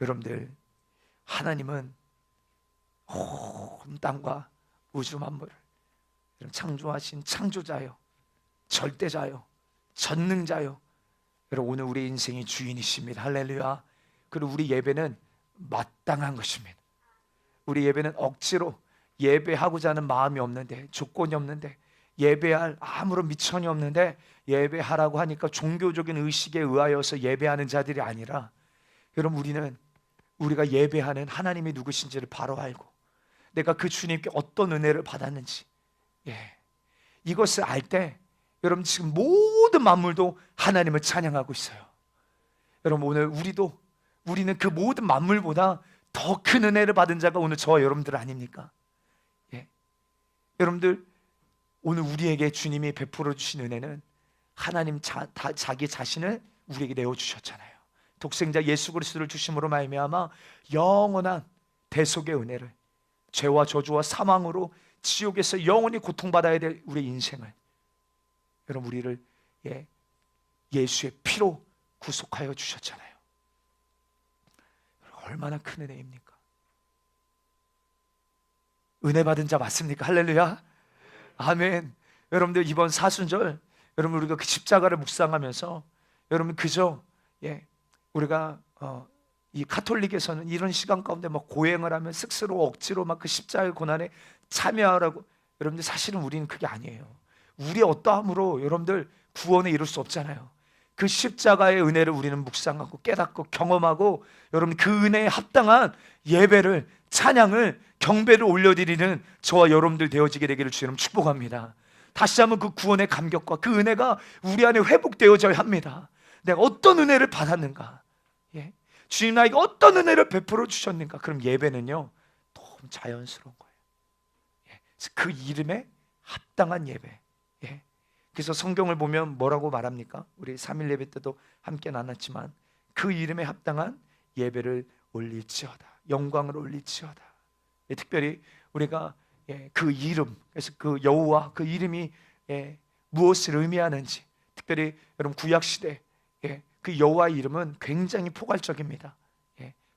여러분들, 하나님은 온 땅과 우주 만물을 창조하신 창조자요, 절대자요, 전능자요. 여러분, 오늘 우리 인생의 주인이십니다. 할렐루야. 그리고 우리 예배는 마땅한 것입니다. 우리 예배는 억지로 예배하고자 하는 마음이 없는데, 조건이 없는데, 예배할 아무런 미천이 없는데 예배하라고 하니까 종교적인 의식에 의하여서 예배하는 자들이 아니라, 여러분, 우리가 예배하는 하나님이 누구신지를 바로 알고 내가 그 주님께 어떤 은혜를 받았는지, 이것을 알 때 여러분, 지금 모든 만물도 하나님을 찬양하고 있어요. 여러분, 오늘 우리는 그 모든 만물보다 더 큰 은혜를 받은 자가 오늘 저와 여러분들 아닙니까? 여러분들, 오늘 우리에게 주님이 베풀어 주신 은혜는 하나님 자기 자신을 우리에게 내어주셨잖아요. 독생자 예수 그리스도를 주심으로 말미암아 영원한 대속의 은혜를, 죄와 저주와 사망으로 지옥에서 영원히 고통받아야 될 우리 인생을, 여러분, 우리를 예수의 피로 구속하여 주셨잖아요. 얼마나 큰 은혜입니까? 은혜 받은 자 맞습니까? 할렐루야. 아멘. 여러분들, 이번 사순절 여러분, 우리가 그 십자가를 묵상하면서 여러분, 그저 우리가 이 카톨릭에서는 이런 시간 가운데 막 고행을 하면 스스로 억지로 막 그 십자가의 고난에 참여하라고. 여러분들, 사실은 우리는 그게 아니에요. 우리의 어떠함으로 여러분들 구원에 이룰 수 없잖아요. 그 십자가의 은혜를 우리는 묵상하고 깨닫고 경험하고, 여러분, 그 은혜에 합당한 예배를, 찬양을, 경배를 올려드리는 저와 여러분들 되어지게 되기를 주님 축복합니다. 다시 한번 그 구원의 감격과 그 은혜가 우리 안에 회복되어져야 합니다. 내가 어떤 은혜를 받았는가, 주님 나에게 어떤 은혜를 베풀어 주셨는가. 그럼 예배는요, 너무 자연스러운 거예요. 그 이름에 합당한 예배. 그래서 성경을 보면 뭐라고 말합니까? 우리 3일 예배 때도 함께 나눴지만, 그 이름에 합당한 예배를 올릴지어다, 영광을 올릴지어다. 특별히 우리가 그 이름, 그래서 그 여호와, 그 이름이 무엇을 의미하는지, 특별히 여러분, 구약시대 그 여호와의 이름은 굉장히 포괄적입니다.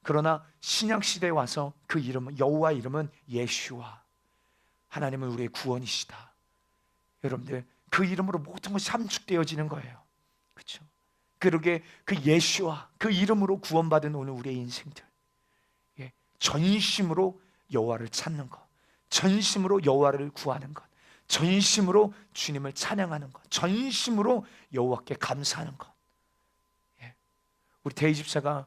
그러나 신약시대에 와서 그 이름은, 여호와의 이름은 예슈아, 하나님은 우리의 구원이시다. 여러분들, 그 이름으로 모든 것이 함축되어지는 거예요. 그렇죠? 그러게 그 예슈아, 그 이름으로 구원받은 오늘 우리의 인생들, 전심으로 여호와를 찾는 것, 전심으로 여호와를 구하는 것, 전심으로 주님을 찬양하는 것, 전심으로 여호와께 감사하는 것. 우리 대희집사가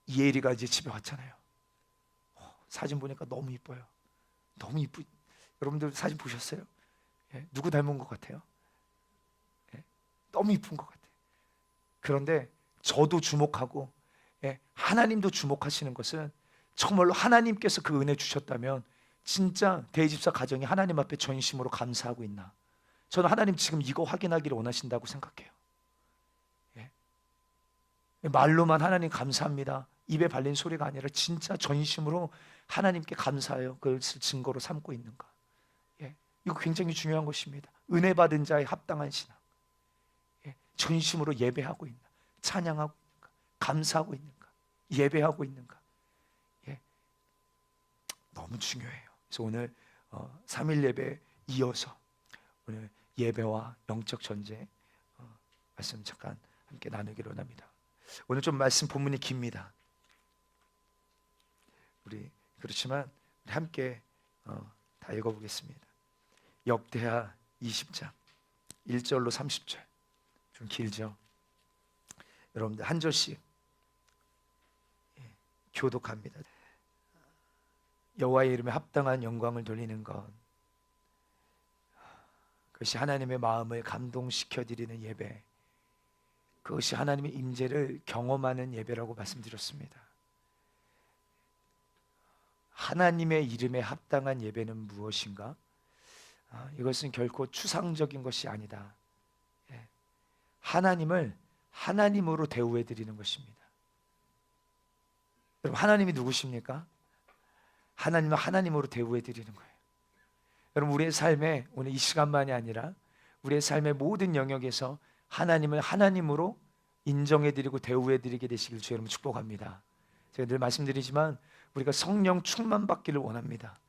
이혜리가 이제 집에 왔잖아요. 사진 보니까 너무 이뻐요. 너무 이쁘. 여러분들 사진 보셨어요? 누구 닮은 것 같아요? 너무 이쁜 것 같아요. 그런데 저도 주목하고 하나님도 주목하시는 것은, 정말로 하나님께서 그 은혜 주셨다면 진짜 대집사 가정이 하나님 앞에 전심으로 감사하고 있나, 저는 하나님 지금 이거 확인하기를 원하신다고 생각해요. 말로만 하나님 감사합니다, 입에 발린 소리가 아니라 진짜 전심으로 하나님께 감사해요, 그것을 증거로 삼고 있는가. 이거 굉장히 중요한 것입니다. 은혜 받은 자의 합당한 신앙, 전심으로 예배하고 있나, 찬양하고 있는가, 감사하고 있는가, 예배하고 있는가. 너무 중요해요. 그래서 오늘 3일 예배 이어서 오늘 예배와 영적 전쟁 말씀 잠깐 함께 나누기로 합니다. 오늘 좀 말씀 본문이 깁니다. 그렇지만 우리 함께 다 읽어보겠습니다. 역대하 20장 1절로 30절, 좀 길죠? 여러분들 한 절씩 교독합니다. 여호와의 이름에 합당한 영광을 돌리는 것, 그것이 하나님의 마음을 감동시켜 드리는 예배, 그것이 하나님의 임재를 경험하는 예배라고 말씀드렸습니다. 하나님의 이름에 합당한 예배는 무엇인가? 이것은 결코 추상적인 것이 아니다. 하나님을 하나님으로 대우해 드리는 것입니다. 여러분, 하나님이 누구십니까? 하나님은 하나님으로 대우해 드리는 거예요. 여러분, 우리의 삶에 오늘 이 시간만이 아니라 우리의 삶의 모든 영역에서 하나님을 하나님으로 인정해 드리고 대우해 드리게 되시길 주 여러분 축복합니다. 제가 늘 말씀드리지만 우리가 성령 충만 받기를 원합니다.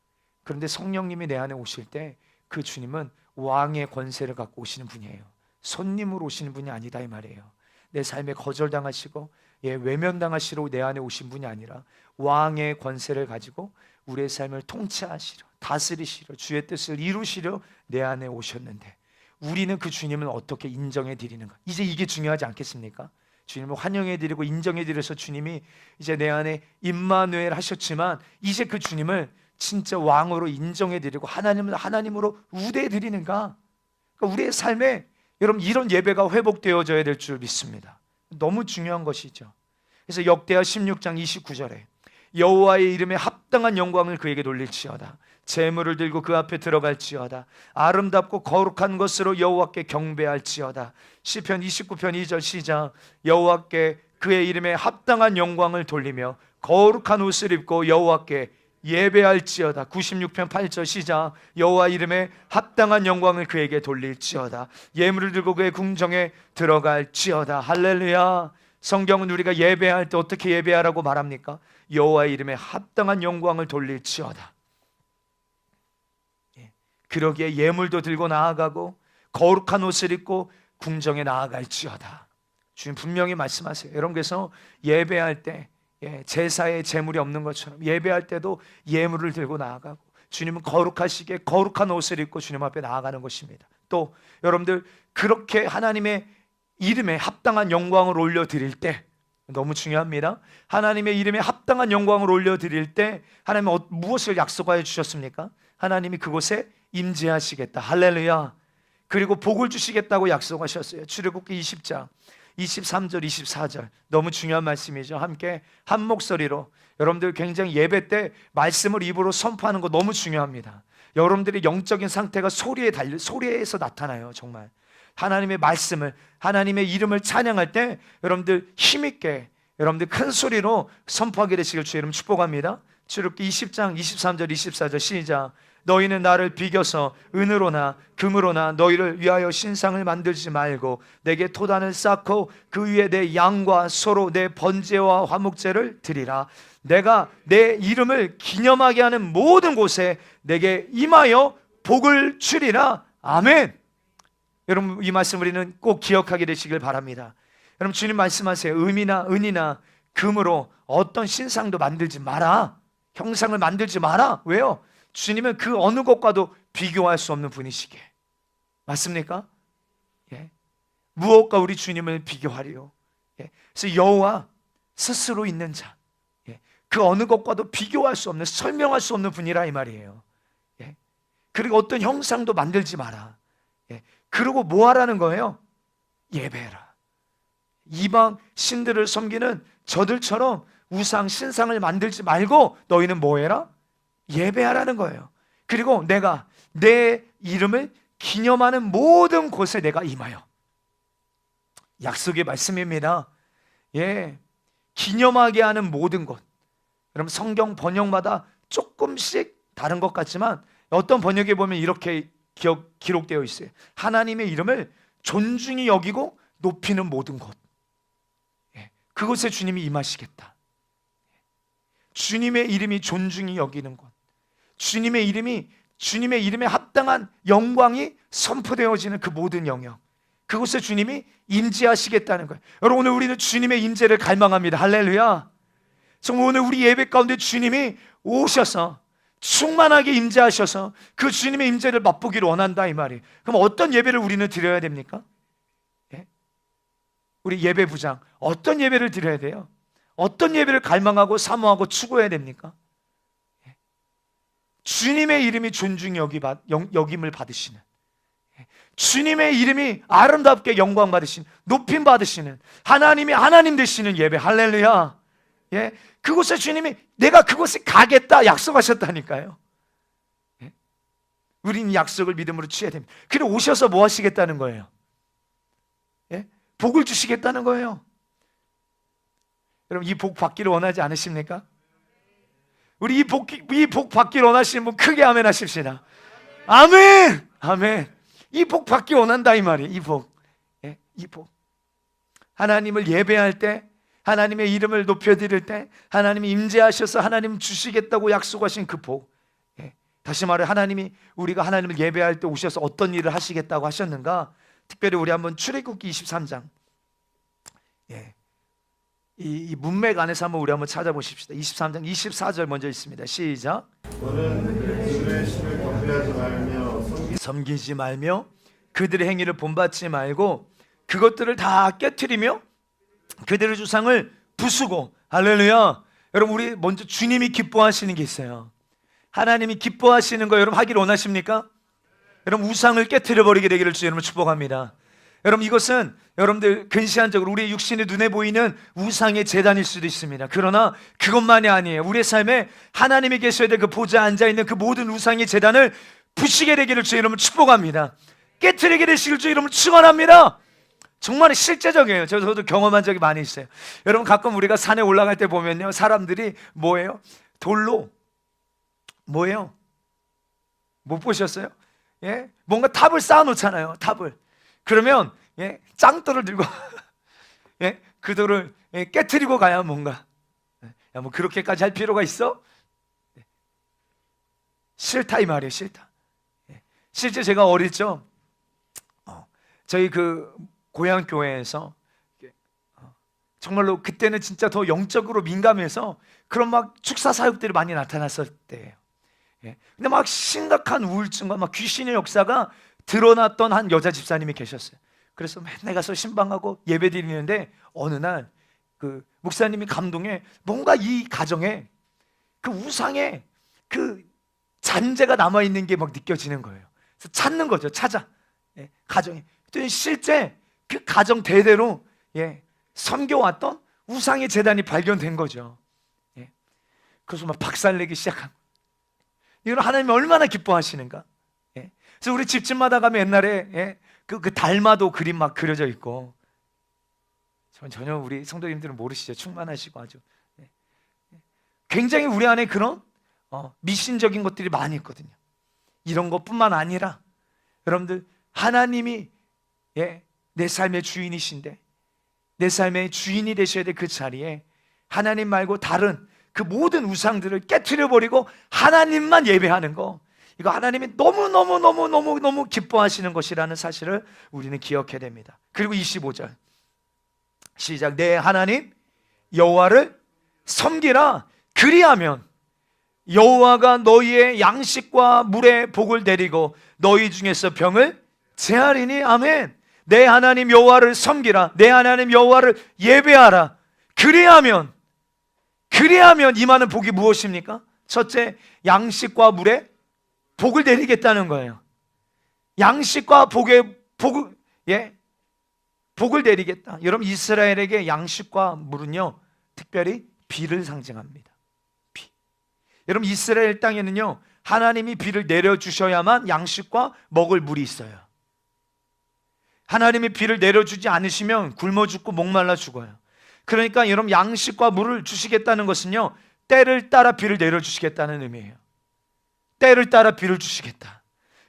그런데 성령님이 내 안에 오실 때 그 주님은 왕의 권세를 갖고 오시는 분이에요. 손님으로 오시는 분이 아니다 이 말이에요. 내 삶에 거절당하시고 외면당하시러 내 안에 오신 분이 아니라 왕의 권세를 가지고 우리의 삶을 통치하시려, 다스리시려, 주의 뜻을 이루시려 내 안에 오셨는데 우리는 그 주님을 어떻게 인정해 드리는가? 이제 이게 중요하지 않겠습니까? 주님을 환영해 드리고 인정해 드려서 주님이 이제 내 안에 임마누엘 하셨지만 이제 그 주님을 진짜 왕으로 인정해 드리고 하나님으로 우대해 드리는가? 그러니까 우리의 삶에 여러분 이런 예배가 회복되어져야 될 줄 믿습니다. 너무 중요한 것이죠. 그래서 역대하 16장 29절에 여호와의 이름에 합당한 영광을 그에게 돌릴지어다. 제물을 들고 그 앞에 들어갈지어다. 아름답고 거룩한 것으로 여호와께 경배할지어다. 시편 29편 2절 시작. 여호와께 그의 이름에 합당한 영광을 돌리며 거룩한 옷을 입고 여호와께 예배할지어다. 96편 8절 시작. 여호와 이름에 합당한 영광을 그에게 돌릴지어다. 예물을 들고 그의 궁정에 들어갈지어다. 할렐루야. 성경은 우리가 예배할 때 어떻게 예배하라고 말합니까? 여호와의 이름에 합당한 영광을 돌릴지어다. 그러기에 예물도 들고 나아가고 거룩한 옷을 입고 궁정에 나아갈지어다. 주님 분명히 말씀하세요. 여러분 그래서 예배할 때 제사에 제물이 없는 것처럼 예배할 때도 예물을 들고 나아가고 주님은 거룩하시게 거룩한 옷을 입고 주님 앞에 나아가는 것입니다. 또 여러분들 그렇게 하나님의 이름에 합당한 영광을 올려드릴 때 너무 중요합니다. 하나님의 이름에 합당한 영광을 올려드릴 때 하나님은 무엇을 약속하여 주셨습니까? 하나님이 그곳에 임재하시겠다. 할렐루야. 그리고 복을 주시겠다고 약속하셨어요. 출애굽기 20장 23절 24절 너무 중요한 말씀이죠. 함께 한 목소리로 여러분들 굉장히 예배 때 말씀을 입으로 선포하는 거 너무 중요합니다. 여러분들의 영적인 상태가 소리에서 나타나요. 정말 하나님의 말씀을 하나님의 이름을 찬양할 때 여러분들 힘있게 여러분들 큰 소리로 선포하게 되시길 주의 이름 축복합니다. 출애굽기 20장 23절 24절 시작. 너희는 나를 비겨서 은으로나 금으로나 너희를 위하여 신상을 만들지 말고 내게 토단을 쌓고 그 위에 내 양과 소로 내 번제와 화목제를 드리라. 내가 내 이름을 기념하게 하는 모든 곳에 내게 임하여 복을 주리라. 아멘. 여러분 이 말씀 우리는 꼭 기억하게 되시길 바랍니다. 여러분 주님 말씀하세요. 은이나 금으로 어떤 신상도 만들지 마라. 형상을 만들지 마라. 왜요? 주님은 그 어느 것과도 비교할 수 없는 분이시기에. 맞습니까? 예. 무엇과 우리 주님을 비교하리요? 예. 그래서 여호와 스스로 있는 자, 예. 그 어느 것과도 비교할 수 없는, 설명할 수 없는 분이라 이 말이에요. 예. 그리고 어떤 형상도 만들지 마라. 예. 그리고 뭐 하라는 거예요? 예배해라. 이방 신들을 섬기는 저들처럼 우상 신상을 만들지 말고 너희는 뭐 해라? 예배하라는 거예요. 그리고 내가 내 이름을 기념하는 모든 곳에 내가 임하여. 약속의 말씀입니다. 예, 기념하게 하는 모든 곳. 여러분 성경 번역마다 조금씩 다른 것 같지만 어떤 번역에 보면 이렇게 기록되어 있어요. 하나님의 이름을 존중히 여기고 높이는 모든 곳. 예, 그곳에 주님이 임하시겠다. 주님의 이름이 존중히 여기는 곳, 주님의 이름에 합당한 영광이 선포되어지는 그 모든 영역, 그곳에 주님이 임재하시겠다는 거예요. 여러분 오늘 우리는 주님의 임재를 갈망합니다. 할렐루야. 정말 오늘 우리 예배 가운데 주님이 오셔서 충만하게 임재하셔서 그 주님의 임재를 맛보기를 원한다 이 말이에요. 그럼 어떤 예배를 우리는 드려야 됩니까? 예? 우리 예배부장 어떤 예배를 드려야 돼요? 어떤 예배를 갈망하고 사모하고 추구해야 됩니까? 주님의 이름이 존중이 여김을 받으시는, 주님의 이름이 아름답게 영광 받으시는, 높임 받으시는, 하나님이 하나님 되시는 예배. 할렐루야. 예, 그곳에 주님이 내가 그곳에 가겠다 약속하셨다니까요. 예? 우리는 약속을 믿음으로 취해야 됩니다. 그리고 오셔서 뭐 하시겠다는 거예요? 예? 복을 주시겠다는 거예요. 여러분 이 복 받기를 원하지 않으십니까? 우리 이 복 받기를 원하시는 분 크게 아멘 하십시다. 아멘. 아멘. 이 복 받기 원한다 이 말이에요. 이 복. 예, 이 복. 하나님을 예배할 때 하나님의 이름을 높여드릴 때 하나님이 임재하셔서 하나님 주시겠다고 약속하신 그 복, 다시 말해 하나님이 우리가 하나님을 예배할 때 오셔서 어떤 일을 하시겠다고 하셨는가? 특별히 우리 한번 출애굽기 23장, 이 문맥 안에서 우리 한번 찾아보십시다. 23장 24절 먼저 있습니다. 시작. 너는 그들의 신을 경배하지 말며 섬기지 말며 그들의 행위를 본받지 말고 그것들을 다 깨트리며 그들의 주상을 부수고. 할렐루야. 여러분, 우리 먼저 주님이 기뻐하시는 게 있어요. 하나님이 기뻐하시는 거 여러분 하기를 원하십니까? 여러분, 우상을 깨트려 버리게 되기를 주 여러분 축복합니다. 여러분, 이것은 여러분들 근시안적으로 우리의 육신의 눈에 보이는 우상의 제단일 수도 있습니다. 그러나 그것만이 아니에요. 우리의 삶에 하나님이 계셔야 될 그 보좌에 앉아있는 그 모든 우상의 제단을 부시게 되기를 주 여러분 축복합니다. 깨트리게 되시길 주 여러분 축원합니다. 정말 실제적이에요. 저도 경험한 적이 많이 있어요. 여러분, 가끔 우리가 산에 올라갈 때 보면요, 사람들이 뭐예요? 돌로 뭐예요? 못 보셨어요? 뭔가 탑을 쌓아 놓잖아요. 탑을. 그러면 짱돌을 들고 그 돌을 깨트리고 가야 뭔가, 뭐 그렇게까지 할 필요가 있어? 싫다 이 말이에요. 싫다. 실제 제가 어릴 적 저희 그 고향 교회에서 정말로 그때는 진짜 더 영적으로 민감해서 그런 막 축사 사역들이 많이 나타났을 때예요. 근데 막 심각한 우울증과 막 귀신의 역사가 드러났던 한 여자 집사님이 계셨어요. 그래서 맨날 가서 신방하고 예배 드리는데 어느 날 그 목사님이 감동에 뭔가 이 가정에 그 우상의 그 잔재가 남아있는 게 막 느껴지는 거예요. 그래서 찾는 거죠. 찾아. 가정에. 또 실제 그 가정 대대로 섬겨왔던 우상의 재단이 발견된 거죠. 그래서 막 박살내기 시작한 거예요. 이걸 하나님이 얼마나 기뻐하시는가. 그래서 우리 집집마다 가면 옛날에 그 달마도 그림 막 그려져 있고, 전혀 우리 성도님들은 모르시죠. 충만하시고 아주 굉장히 우리 안에 그런 미신적인 것들이 많이 있거든요. 이런 것뿐만 아니라 여러분들, 하나님이 내 삶의 주인이신데 내 삶의 주인이 되셔야 될 그 자리에 하나님 말고 다른 그 모든 우상들을 깨트려 버리고 하나님만 예배하는 거, 이거 하나님이 너무 기뻐하시는 것이라는 사실을 우리는 기억해야 됩니다. 그리고 25절 시작. 내 하나님 여호와를 섬기라. 그리하면 여호와가 너희의 양식과 물의 복을 내리고 너희 중에서 병을 제하리니. 아멘. 내 하나님 여호와를 섬기라. 내 하나님 여호와를 예배하라. 그리하면 임하는 복이 무엇입니까? 첫째, 양식과 물의 복을 내리겠다는 거예요. 양식과 복을 내리겠다. 여러분, 이스라엘에게 양식과 물은요, 특별히 비를 상징합니다. 비. 여러분, 이스라엘 땅에는요, 하나님이 비를 내려주셔야만 양식과 먹을 물이 있어요. 하나님이 비를 내려주지 않으시면 굶어 죽고 목말라 죽어요. 그러니까 여러분, 양식과 물을 주시겠다는 것은요, 때를 따라 비를 내려주시겠다는 의미예요. 때를 따라 비를 주시겠다.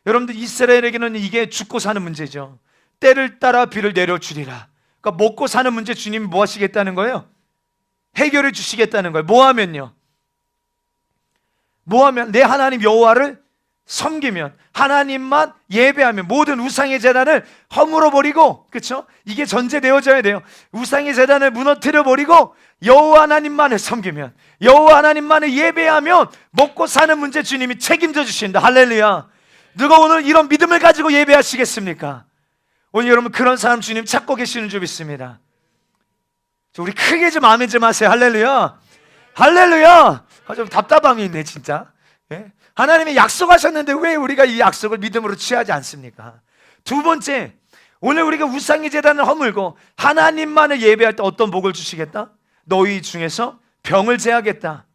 여러분들, 이스라엘에게는 이게 죽고 사는 문제죠. 때를 따라 비를 내려주리라. 그러니까 먹고 사는 문제 주님이 뭐 하시겠다는 거예요? 해결해 주시겠다는 거예요. 뭐 하면 내 하나님 여호와를 섬기면, 하나님만 예배하면, 모든 우상의 제단을 허물어 버리고, 그렇죠? 이게 전제되어져야 돼요. 우상의 제단을 무너뜨려 버리고 여호와 하나님만을 섬기면, 여호와 하나님만을 예배하면 먹고 사는 문제 주님이 책임져 주신다. 할렐루야. 누가 오늘 이런 믿음을 가지고 예배하시겠습니까? 오늘 여러분, 그런 사람 주님 찾고 계시는 줄 믿습니다. 우리 크게 좀 아멘 좀 하세요. 할렐루야. 할렐루야. 좀 답답함이 있네 진짜. 하나님이 약속하셨는데 왜 우리가 이 약속을 믿음으로 취하지 않습니까? 두 번째, 오늘 우리가 우상의 제단을 허물고 하나님만을 예배할 때 어떤 복을 주시겠다? 너희 중에서 병을 제하겠다.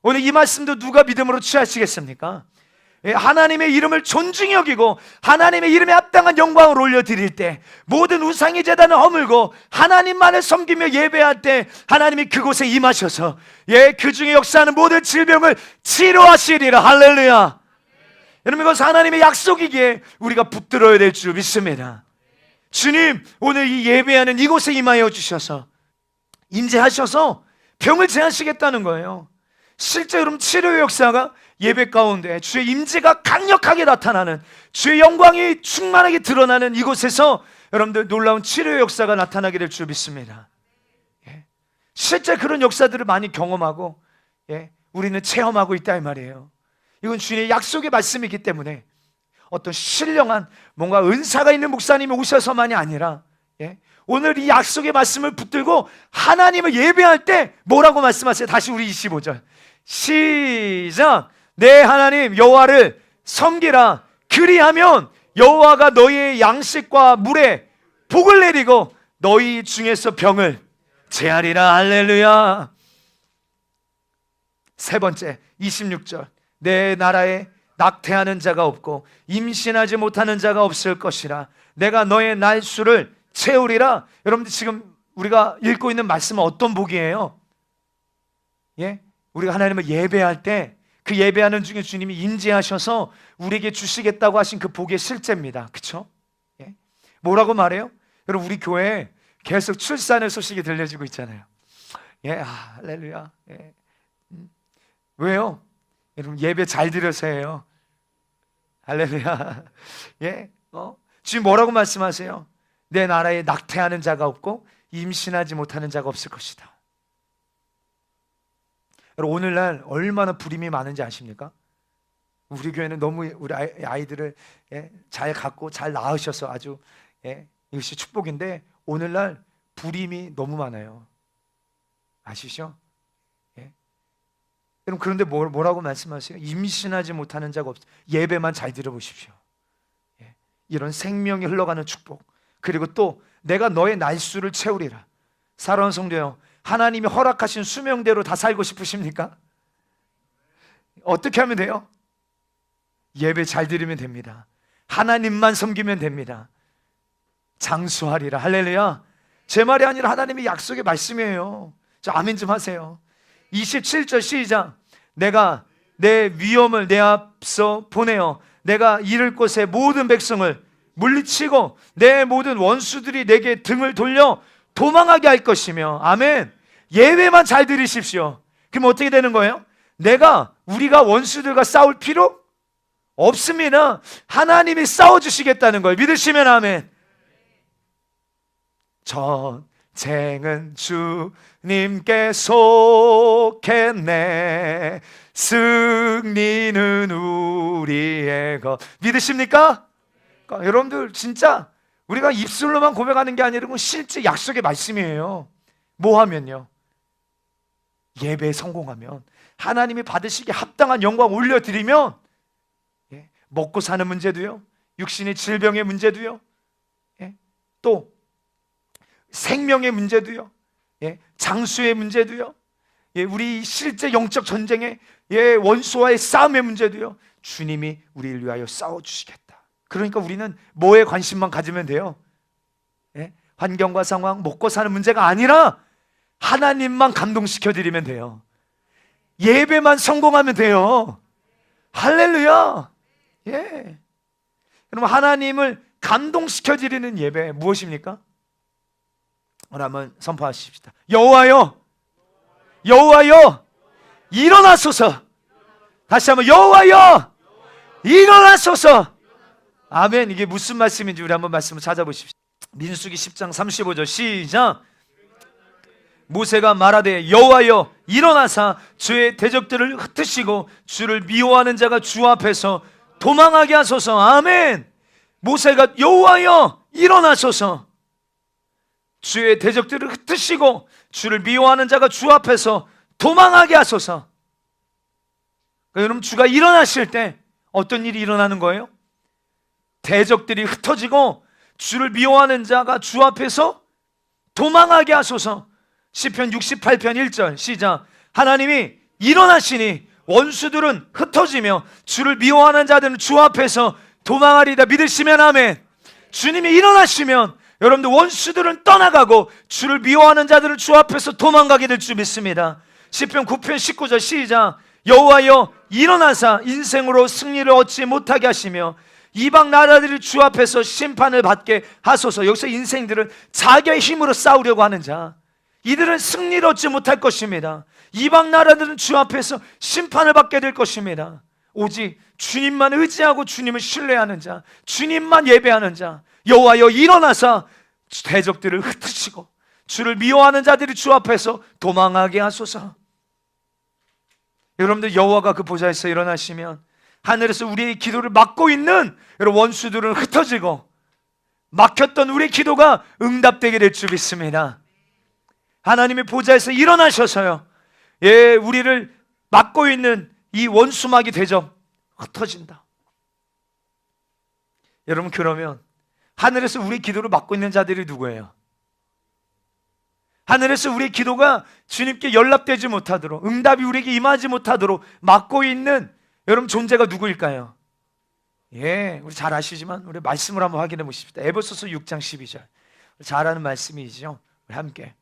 오늘 이 말씀도 누가 믿음으로 취하시겠습니까? 하나님의 이름을 존중히 여기고 하나님의 이름에 합당한 영광을 올려드릴 때, 모든 우상의 제단을 허물고 하나님만을 섬기며 예배할 때 하나님이 그곳에 임하셔서 그 중에 역사하는 모든 질병을 치료하시리라. 할렐루야. 여러분, 이것은 하나님의 약속이기에 우리가 붙들어야 될 줄 믿습니다. 주님, 오늘 이 예배하는 이곳에 임하여 주셔서 임재하셔서 병을 제하시겠다는 거예요. 실제 여러분 치료의 역사가 예배 가운데 주의 임재가 강력하게 나타나는, 주의 영광이 충만하게 드러나는 이곳에서 여러분들 놀라운 치료의 역사가 나타나게 될 줄 믿습니다. 예. 실제 그런 역사들을 많이 경험하고 우리는 체험하고 있다 이 말이에요. 이건 주님의 약속의 말씀이기 때문에 어떤 신령한 뭔가 은사가 있는 목사님이 오셔서만이 아니라 오늘 이 약속의 말씀을 붙들고 하나님을 예배할 때 뭐라고 말씀하세요? 다시 우리 25절 시작. 내 하나님 여호와를 섬기라. 그리하면 여호와가 너희의 양식과 물에 복을 내리고 너희 중에서 병을 제하리라. 할렐루야. 세 번째 26절 내 나라에 낙태하는 자가 없고 임신하지 못하는 자가 없을 것이라. 내가 너의 날수를 채우리라. 여러분들 지금 우리가 읽고 있는 말씀은 어떤 복이에요? 우리가 하나님을 예배할 때 그 예배하는 중에 주님이 임재하셔서 우리에게 주시겠다고 하신 그 복의 실제입니다. 그렇죠? 뭐라고 말해요? 여러분 우리 교회에 계속 출산의 소식이 들려지고 있잖아요. 할렐루야. 왜요? 여러분 예배 잘 드려서 해요. 할렐루야. 지금 뭐라고 말씀하세요? 내 나라에 낙태하는 자가 없고 임신하지 못하는 자가 없을 것이다. 여러분 오늘날 얼마나 불임이 많은지 아십니까? 우리 교회는 너무 우리 아이들을 잘 갖고 잘 낳으셔서 아주 이것이 축복인데 오늘날 불임이 너무 많아요. 아시죠? 여러분 그런데 뭐라고 말씀하세요? 임신하지 못하는 자가 없어. 예배만 잘 들어보십시오. 이런 생명이 흘러가는 축복, 그리고 또 내가 너의 날수를 채우리라. 사랑하는 성도요, 하나님이 허락하신 수명대로 다 살고 싶으십니까? 어떻게 하면 돼요? 예배 잘 드리면 됩니다. 하나님만 섬기면 됩니다. 장수하리라. 할렐루야. 제 말이 아니라 하나님의 약속의 말씀이에요. 자, 아멘 좀 하세요. 27절 시작. 내가 내 위엄을 내 앞서 보내어 내가 이를 곳에 모든 백성을 물리치고 내 모든 원수들이 내게 등을 돌려 도망하게 할 것이며. 아멘. 예배만 잘 들으십시오. 그럼 어떻게 되는 거예요? 우리가 원수들과 싸울 필요 없습니다. 하나님이 싸워주시겠다는 걸 믿으시면 아멘. 전쟁은 주님께 속했네. 승리는 우리의 것. 믿으십니까? 그러니까 여러분들 진짜 우리가 입술로만 고백하는 게 아니라 실제 약속의 말씀이에요. 뭐 하면요? 예배에 성공하면, 하나님이 받으시기에 합당한 영광 올려드리면, 먹고 사는 문제도요, 육신의 질병의 문제도요, 또 생명의 문제도요, 장수의 문제도요, 우리 실제 영적 전쟁의 원수와의 싸움의 문제도요, 주님이 우리를 위하여 싸워주시겠다. 그러니까 우리는 뭐에 관심만 가지면 돼요? 환경과 상황, 먹고 사는 문제가 아니라 하나님만 감동시켜드리면 돼요. 예배만 성공하면 돼요. 할렐루야. 여러분 하나님을 감동시켜드리는 예배 무엇입니까? 오늘 한번 선포하십시다. 여호와여, 여호와여 일어나소서. 다시 한번 여호와여 일어나소서. 아멘. 이게 무슨 말씀인지 우리 한번 말씀을 찾아보십시오. 민수기 10장 35절 시작. 모세가 말하되 여호와여 일어나사 주의 대적들을 흩으시고 주를 미워하는 자가 주 앞에서 도망하게 하소서. 아멘. 모세가 여호와여 일어나소서, 주의 대적들을 흩으시고 주를 미워하는 자가 주 앞에서 도망하게 하소서. 그러니까 여러분 주가 일어나실 때 어떤 일이 일어나는 거예요? 대적들이 흩어지고 주를 미워하는 자가 주 앞에서 도망하게 하소서. 시편 68편 1절 시작. 하나님이 일어나시니 원수들은 흩어지며 주를 미워하는 자들은 주 앞에서 도망하리다. 믿으시면 아멘. 주님이 일어나시면 여러분들 원수들은 떠나가고 주를 미워하는 자들은 주 앞에서 도망가게 될 줄 믿습니다. 시편 9편 19절 시작. 여호와여 일어나사 인생으로 승리를 얻지 못하게 하시며 이방 나라들이 주 앞에서 심판을 받게 하소서. 여기서 인생들은 자기의 힘으로 싸우려고 하는 자, 이들은 승리를 얻지 못할 것입니다. 이방 나라들은 주 앞에서 심판을 받게 될 것입니다. 오직 주님만 의지하고 주님을 신뢰하는 자, 주님만 예배하는 자, 여호와여 일어나사 대적들을 흩으시고 주를 미워하는 자들이 주 앞에서 도망하게 하소서. 여러분들, 여호와가 그 보좌에서 일어나시면 하늘에서 우리의 기도를 막고 있는 여러분 원수들은 흩어지고 막혔던 우리의 기도가 응답되게 될 줄 믿습니다. 하나님의 보좌에서 일어나셔서요, 예, 우리를 막고 있는 이 원수막이 대적 흩어진다. 여러분, 그러면 하늘에서 우리 기도를 막고 있는 자들이 누구예요? 하늘에서 우리의 기도가 주님께 연락되지 못하도록, 응답이 우리에게 임하지 못하도록 막고 있는 여러분 존재가 누구일까요? 예, 우리 잘 아시지만 우리 말씀을 한번 확인해 보십시다. 에베소서 6장 12절 잘 아는 말씀이죠. 우리 함께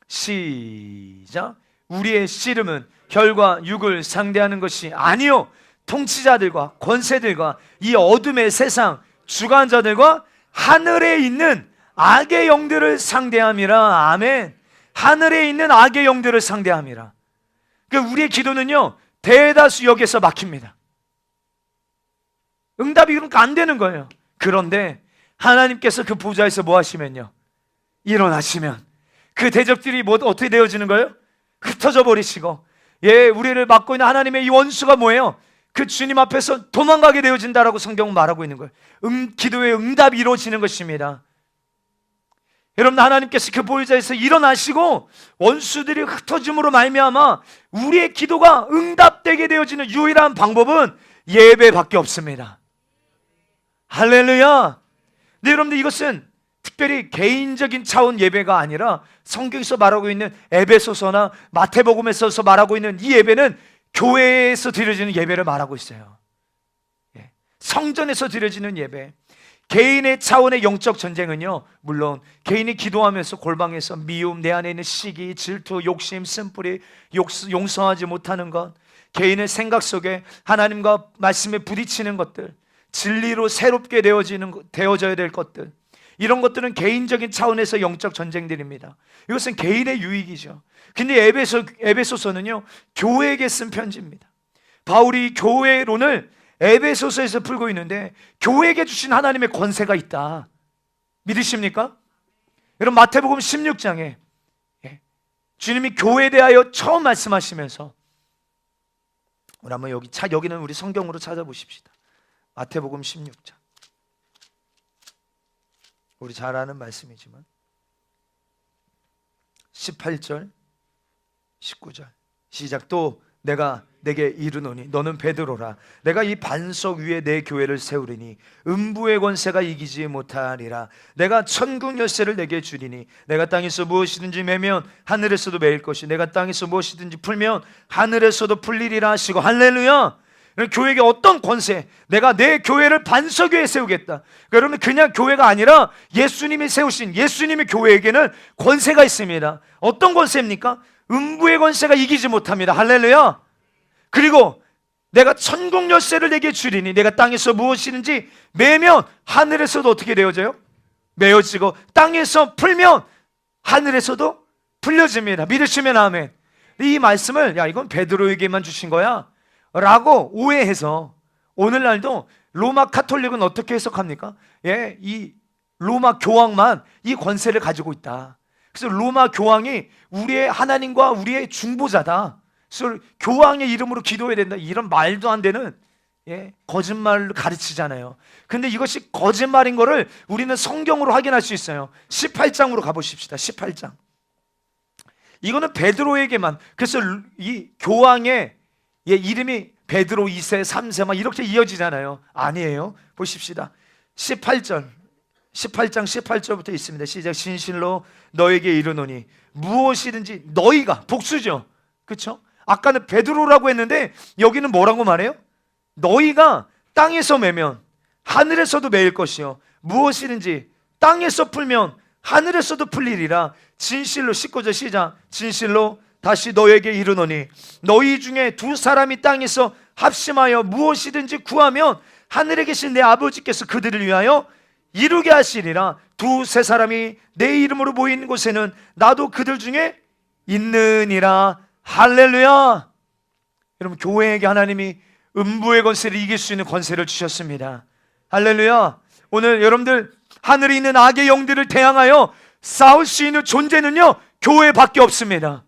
시작. 우리의 씨름은 혈과 육을 상대하는 것이 아니요 통치자들과 권세들과 이 어둠의 세상 주관자들과 하늘에 있는 악의 영들을 상대함이라. 아멘. 하늘에 있는 악의 영들을 상대함이라. 그러니까 우리의 기도는요, 대다수 여기에서 막힙니다. 응답이 그러니까 안 되는 거예요. 그런데 하나님께서 그 보좌에서 뭐 하시면요, 일어나시면 그 대적들이 어떻게 되어지는 거예요? 흩어져 버리시고, 예, 우리를 막고 있는 하나님의 이 원수가 뭐예요? 그 주님 앞에서 도망가게 되어진다라고 성경은 말하고 있는 거예요. 기도의 응답이 이루어지는 것입니다. 여러분, 하나님께서 그 보좌에서 일어나시고 원수들이 흩어짐으로 말미암아 우리의 기도가 응답되게 되어지는 유일한 방법은 예배밖에 없습니다. 할렐루야. 근데 여러분들, 이것은 특별히 개인적인 차원 예배가 아니라 성경에서 말하고 있는 에베소서나 마태복음에서 말하고 있는 이 예배는 교회에서 드려지는 예배를 말하고 있어요. 예. 성전에서 드려지는 예배. 개인의 차원의 영적 전쟁은요, 물론 개인이 기도하면서 골방에서 미움, 내 안에 있는 시기, 질투, 욕심, 쓴뿌리, 용서하지 못하는 것, 개인의 생각 속에 하나님과 말씀에 부딪히는 것들, 진리로 새롭게 되어져야 될 것들, 이런 것들은 개인적인 차원에서 영적 전쟁들입니다. 이것은 개인의 유익이죠. 근데 에베소서는요, 교회에게 쓴 편지입니다. 바울이 교회론을 에베소서에서 풀고 있는데 교회에게 주신 하나님의 권세가 있다. 믿으십니까? 여러분, 마태복음 16장에 주님이 교회에 대하여 처음 말씀하시면서, 우리 한번 여기는 우리 성경으로 찾아보십시다. 마태복음 16장. 우리 잘 아는 말씀이지만 18절 19절 시작. 또 내가 내게 이르노니 너는 베드로라. 내가 이 반석 위에 내 교회를 세우리니 음부의 권세가 이기지 못하리라. 내가 천국 열쇠를 내게 주리니 내가 땅에서 무엇이든지 매면 하늘에서도 매일 것이, 내가 땅에서 무엇이든지 풀면 하늘에서도 풀리리라 하시고. 할렐루야. 교회에게 어떤 권세? 내가 내 교회를 반석 위에 세우겠다. 여러분, 그냥 교회가 아니라 예수님이 세우신 예수님의 교회에게는 권세가 있습니다. 어떤 권세입니까? 음부의 권세가 이기지 못합니다. 할렐루야. 그리고 내가 천국 열쇠를 내게 주리니 내가 땅에서 무엇이든지 매면 하늘에서도 어떻게 되어져요? 메어지고, 땅에서 풀면 하늘에서도 풀려집니다. 믿으시면 아멘. 이 말씀을, 야, 이건 베드로에게만 주신 거야 라고 오해해서 오늘날도 로마 카톨릭은 어떻게 해석합니까? 예, 이 로마 교황만 이 권세를 가지고 있다. 그래서 로마 교황이 우리의 하나님과 우리의 중보자다. 그래서 교황의 이름으로 기도해야 된다. 이런 말도 안 되는, 예, 거짓말을 가르치잖아요. 근데 이것이 거짓말인 거를 우리는 성경으로 확인할 수 있어요. 18장으로 가보십시다. 18장. 이거는 베드로에게만. 그래서 이 교황의, 예, 이름이 베드로 2세, 3세 막 이렇게 이어지잖아요. 아니에요. 보십시다. 18장 18절부터 있습니다. 시작. 진실로 너에게 이르노니 무엇이든지, 너희가 복수죠. 그렇죠? 아까는 베드로라고 했는데 여기는 뭐라고 말해요? 너희가 땅에서 매면 하늘에서도 매일 것이요 무엇이든지 땅에서 풀면 하늘에서도 풀리리라. 진실로, 19절 시작. 진실로 다시 너에게 이르노니 너희 중에 두 사람이 땅에서 합심하여 무엇이든지 구하면 하늘에 계신 내 아버지께서 그들을 위하여 이루게 하시리라. 두세 사람이 내 이름으로 모인 곳에는 나도 그들 중에 있느니라. 할렐루야. 여러분, 교회에게 하나님이 음부의 권세를 이길 수 있는 권세를 주셨습니다. 할렐루야. 오늘 여러분들, 하늘에 있는 악의 영들을 대항하여 싸울 수 있는 존재는요, 교회밖에 없습니다.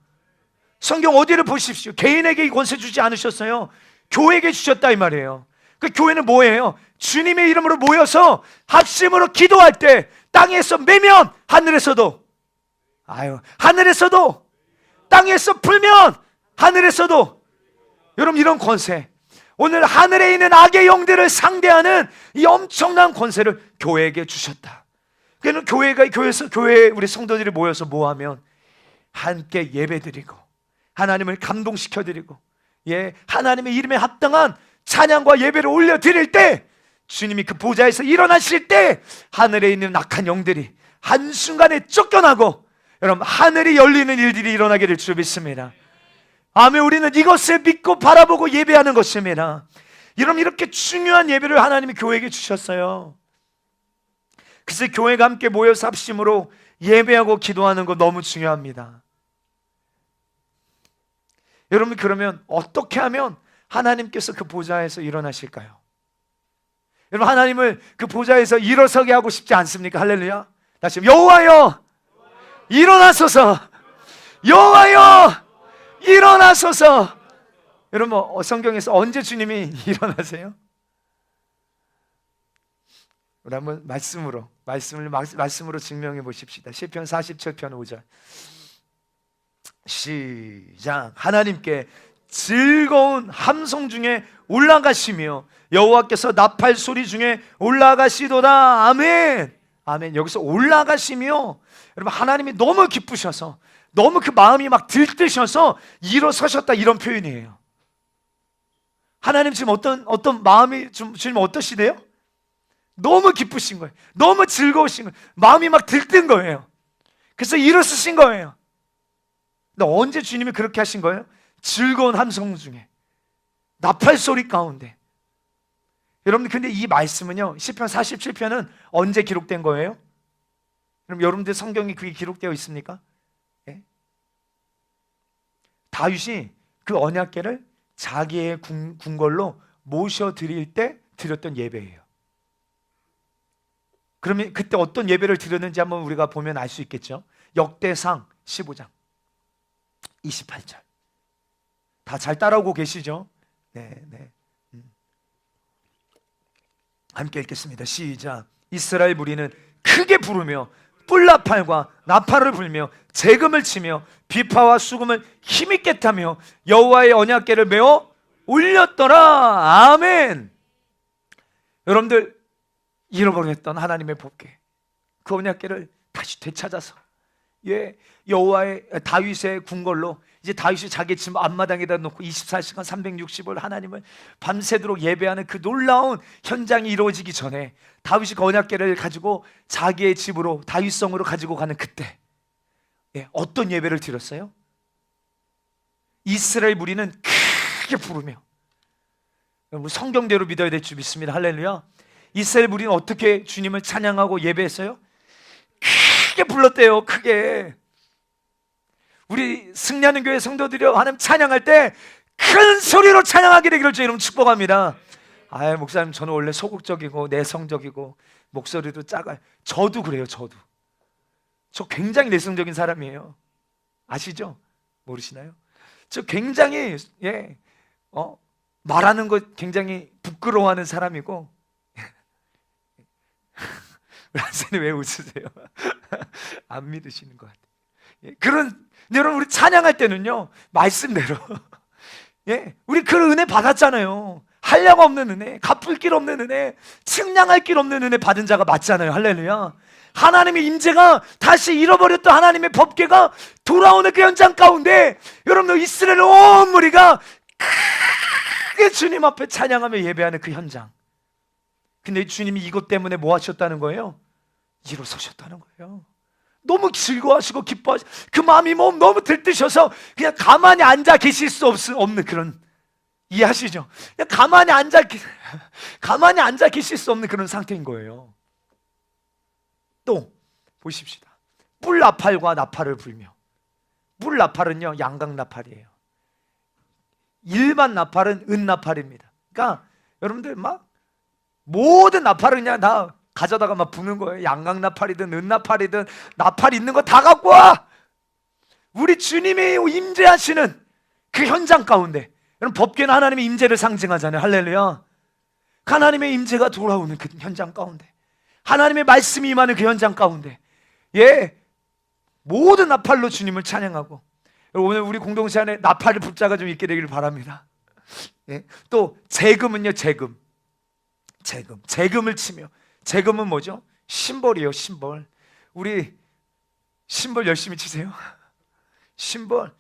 성경 어디를 보십시오. 개인에게 이 권세 주지 않으셨어요. 교회에게 주셨다 이 말이에요. 그 교회는 뭐예요? 주님의 이름으로 모여서 합심으로 기도할 때 땅에서 매면 하늘에서도, 하늘에서도, 땅에서 풀면 하늘에서도. 여러분, 이런 권세, 오늘 하늘에 있는 악의 영들을 상대하는 이 엄청난 권세를 교회에게 주셨다. 그래서 교회에서 우리 성도들이 모여서 뭐하면 함께 예배드리고 하나님을 감동시켜드리고, 하나님의 이름에 합당한 찬양과 예배를 올려드릴 때, 주님이 그 보좌에서 일어나실 때 하늘에 있는 악한 영들이 한순간에 쫓겨나고, 여러분, 하늘이 열리는 일들이 일어나게 될 줄 믿습니다. 아멘. 우리는 이것을 믿고 바라보고 예배하는 것입니다. 여러분, 이렇게 중요한 예배를 하나님이 교회에게 주셨어요. 그래서 교회가 함께 모여서 합심으로 예배하고 기도하는 거 너무 중요합니다. 여러분, 그러면 어떻게 하면 하나님께서 그 보좌에서 일어나실까요? 여러분, 하나님을 그 보좌에서 일어서게 하고 싶지 않습니까? 할렐루야. 다시 여호와여 일어나소서, 여호와여 일어나소서. 여러분, 성경에서 언제 주님이 일어나세요? 우리 한번 말씀으로 증명해 보십시다. 시편 47편 5절 시작. 하나님께 즐거운 함성 중에 올라가시며 여호와께서 나팔 소리 중에 올라가시도다. 아멘. 아멘. 여기서 올라가시며, 여러분, 하나님이 너무 기쁘셔서, 너무 그 마음이 막 들뜨셔서 일어서셨다, 이런 표현이에요. 하나님 지금 어떤 마음이 지금 어떠시대요? 너무 기쁘신 거예요. 너무 즐거우신 거예요. 마음이 막 들뜬 거예요. 그래서 일어서신 거예요. 근데 언제 주님이 그렇게 하신 거예요? 즐거운 함성 중에, 나팔 소리 가운데. 여러분, 근데 이 말씀은요, 시편 47편은 언제 기록된 거예요? 그럼 여러분들 성경에 그게 기록되어 있습니까? 예? 다윗이 그 언약궤를 자기의 궁궐로 모셔드릴 때 드렸던 예배예요. 그러면 그때 어떤 예배를 드렸는지 한번 우리가 보면 알 수 있겠죠. 역대상 15장 28절. 다 잘 따라오고 계시죠? 네. 함께 읽겠습니다. 시작. 이스라엘 무리는 크게 부르며 뿔나팔과 나팔을 불며 재금을 치며 비파와 수금을 힘있게 타며 여호와의 언약궤를 메어 올렸더라. 아멘. 여러분들, 잃어버렸던 하나님의 법궤, 그 언약궤를 다시 되찾아서 여호와의 다윗의 궁궐로, 이제 다윗이 자기 집 앞마당에다 놓고 24시간 360일 하나님을 밤새도록 예배하는 그 놀라운 현장이 이루어지기 전에 다윗이 그 언약궤를 가지고 자기의 집으로, 다윗성으로 가지고 가는 그때, 어떤 예배를 드렸어요? 이스라엘 무리는 크게 부르며, 여러분, 성경대로 믿어야 될 줄 믿습니다. 할렐루야. 이스라엘 무리는 어떻게 주님을 찬양하고 예배했어요? 크게 불렀대요. 크게. 우리 승리하는 교회 성도들이요, 하나님 찬양할 때 큰 소리로 찬양하게 되기를 주 이름 축복합니다. 목사님, 저는 원래 소극적이고 내성적이고 목소리도 작아요. 저도 그래요. 저 굉장히 내성적인 사람이에요. 아시죠? 모르시나요? 저 굉장히 말하는 거 굉장히 부끄러워하는 사람이고. 선생님 왜 웃으세요? 안 믿으시는 것 같아요. 여러분, 우리 찬양할 때는요, 말씀대로 우리 그 은혜 받았잖아요. 한량 없는 은혜, 갚을 길 없는 은혜, 측량할 길 없는 은혜 받은 자가 맞잖아요. 할렐루야. 하나님의 임재가, 다시 잃어버렸던 하나님의 법궤가 돌아오는 그 현장 가운데, 여러분들, 이스라엘 온 무리가 크게 주님 앞에 찬양하며 예배하는 그 현장. 근데 주님이 이것 때문에 뭐 하셨다는 거예요? 일어서셨다는 거예요. 너무 즐거워하시고 기뻐하시고, 그 마음이 너무 들뜨셔서 그냥 가만히 앉아 계실 수 없는 그런, 이해하시죠? 그냥 가만히 앉아 계실 수 없는 그런 상태인 거예요. 또 보십시다. 뿔나팔과 나팔을 불며 뿔 나팔은요 양각 나팔이에요. 일반 나팔은 은 나팔입니다. 그러니까 여러분들 막 모든 나팔을 그냥 다 가져다가 막 부는 거예요. 양각 나팔이든 은 나팔이든 나팔 있는 거 다 갖고 와. 우리 주님이 임재하시는 그 현장 가운데, 여러분 법궤는 하나님의 임재를 상징하잖아요. 할렐루야. 하나님의 임재가 돌아오는 그 현장 가운데, 하나님의 말씀이 임하는 그 현장 가운데, 모든 나팔로 주님을 찬양하고, 오늘 우리 공동체 안에 나팔을 붙자가 좀 있게 되기를 바랍니다. 또 재금은요, 재금을 치며, 재금은 뭐죠? 심벌이에요. 심벌. 우리 심벌 열심히 치세요. 심벌.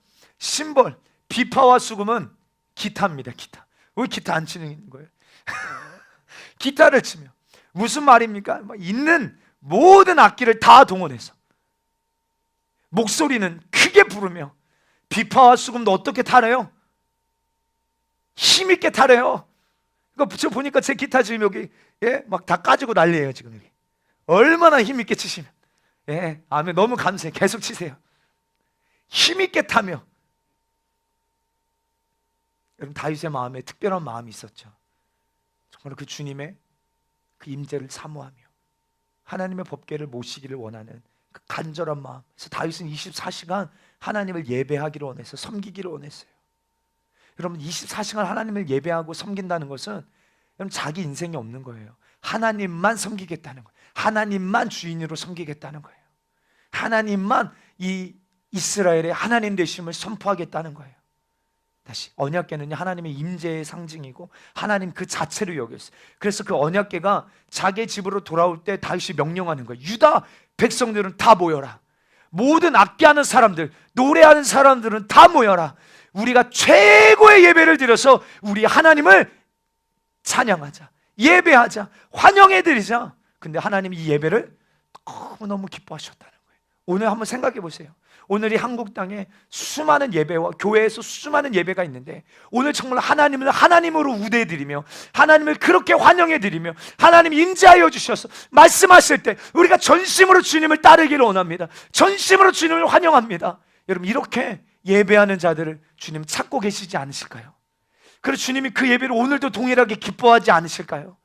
비파와 수금은 기타입니다. 기타. 왜 기타 안 치는 거예요? 기타를 치며, 무슨 말입니까? 있는 모든 악기를 다 동원해서 목소리는 크게 부르며, 비파와 수금도 어떻게 타래요? 힘있게 타래요. 그러니까 저 보니까 제 기타 지금 여기 막 다 까지고 난리예요. 지금 여기 얼마나 힘있게 치시면, 아멘. 너무 감사해요. 계속 치세요. 힘있게 타며. 여러분 다윗의 마음에 특별한 마음이 있었죠. 정말 그 주님의 그 임재를 사모하며 하나님의 법궤를 모시기를 원하는 그 간절한 마음. 그래서 다윗은 24시간 하나님을 예배하기를 원해서 섬기기를 원했어요. 여러분 24시간 하나님을 예배하고 섬긴다는 것은 여러분 자기 인생이 없는 거예요. 하나님만 섬기겠다는 거예요. 하나님만 주인으로 섬기겠다는 거예요. 하나님만 이 이스라엘의 하나님 되심을 선포하겠다는 거예요. 다시, 언약궤는 하나님의 임재의 상징이고 하나님 그 자체를 여겼어요. 그래서 그 언약궤가 자기 집으로 돌아올 때 다윗이 명령하는 거예요. 유다 백성들은 다 모여라. 모든 악기하는 사람들, 노래하는 사람들은 다 모여라. 우리가 최고의 예배를 드려서 우리 하나님을 찬양하자, 예배하자, 환영해드리자. 근데 하나님이 이 예배를 너무너무 기뻐하셨다는 거예요. 오늘 한번 생각해 보세요. 오늘 이 한국 땅에 수많은 예배와 교회에서 수많은 예배가 있는데, 오늘 정말 하나님을 하나님으로 우대해드리며 하나님을 그렇게 환영해드리며 하나님 임재하여 주셔서 말씀하실 때 우리가 전심으로 주님을 따르기를 원합니다. 전심으로 주님을 환영합니다. 여러분 이렇게 예배하는 자들을 주님 찾고 계시지 않으실까요? 그리고 주님이 그 예배를 오늘도 동일하게 기뻐하지 않으실까요?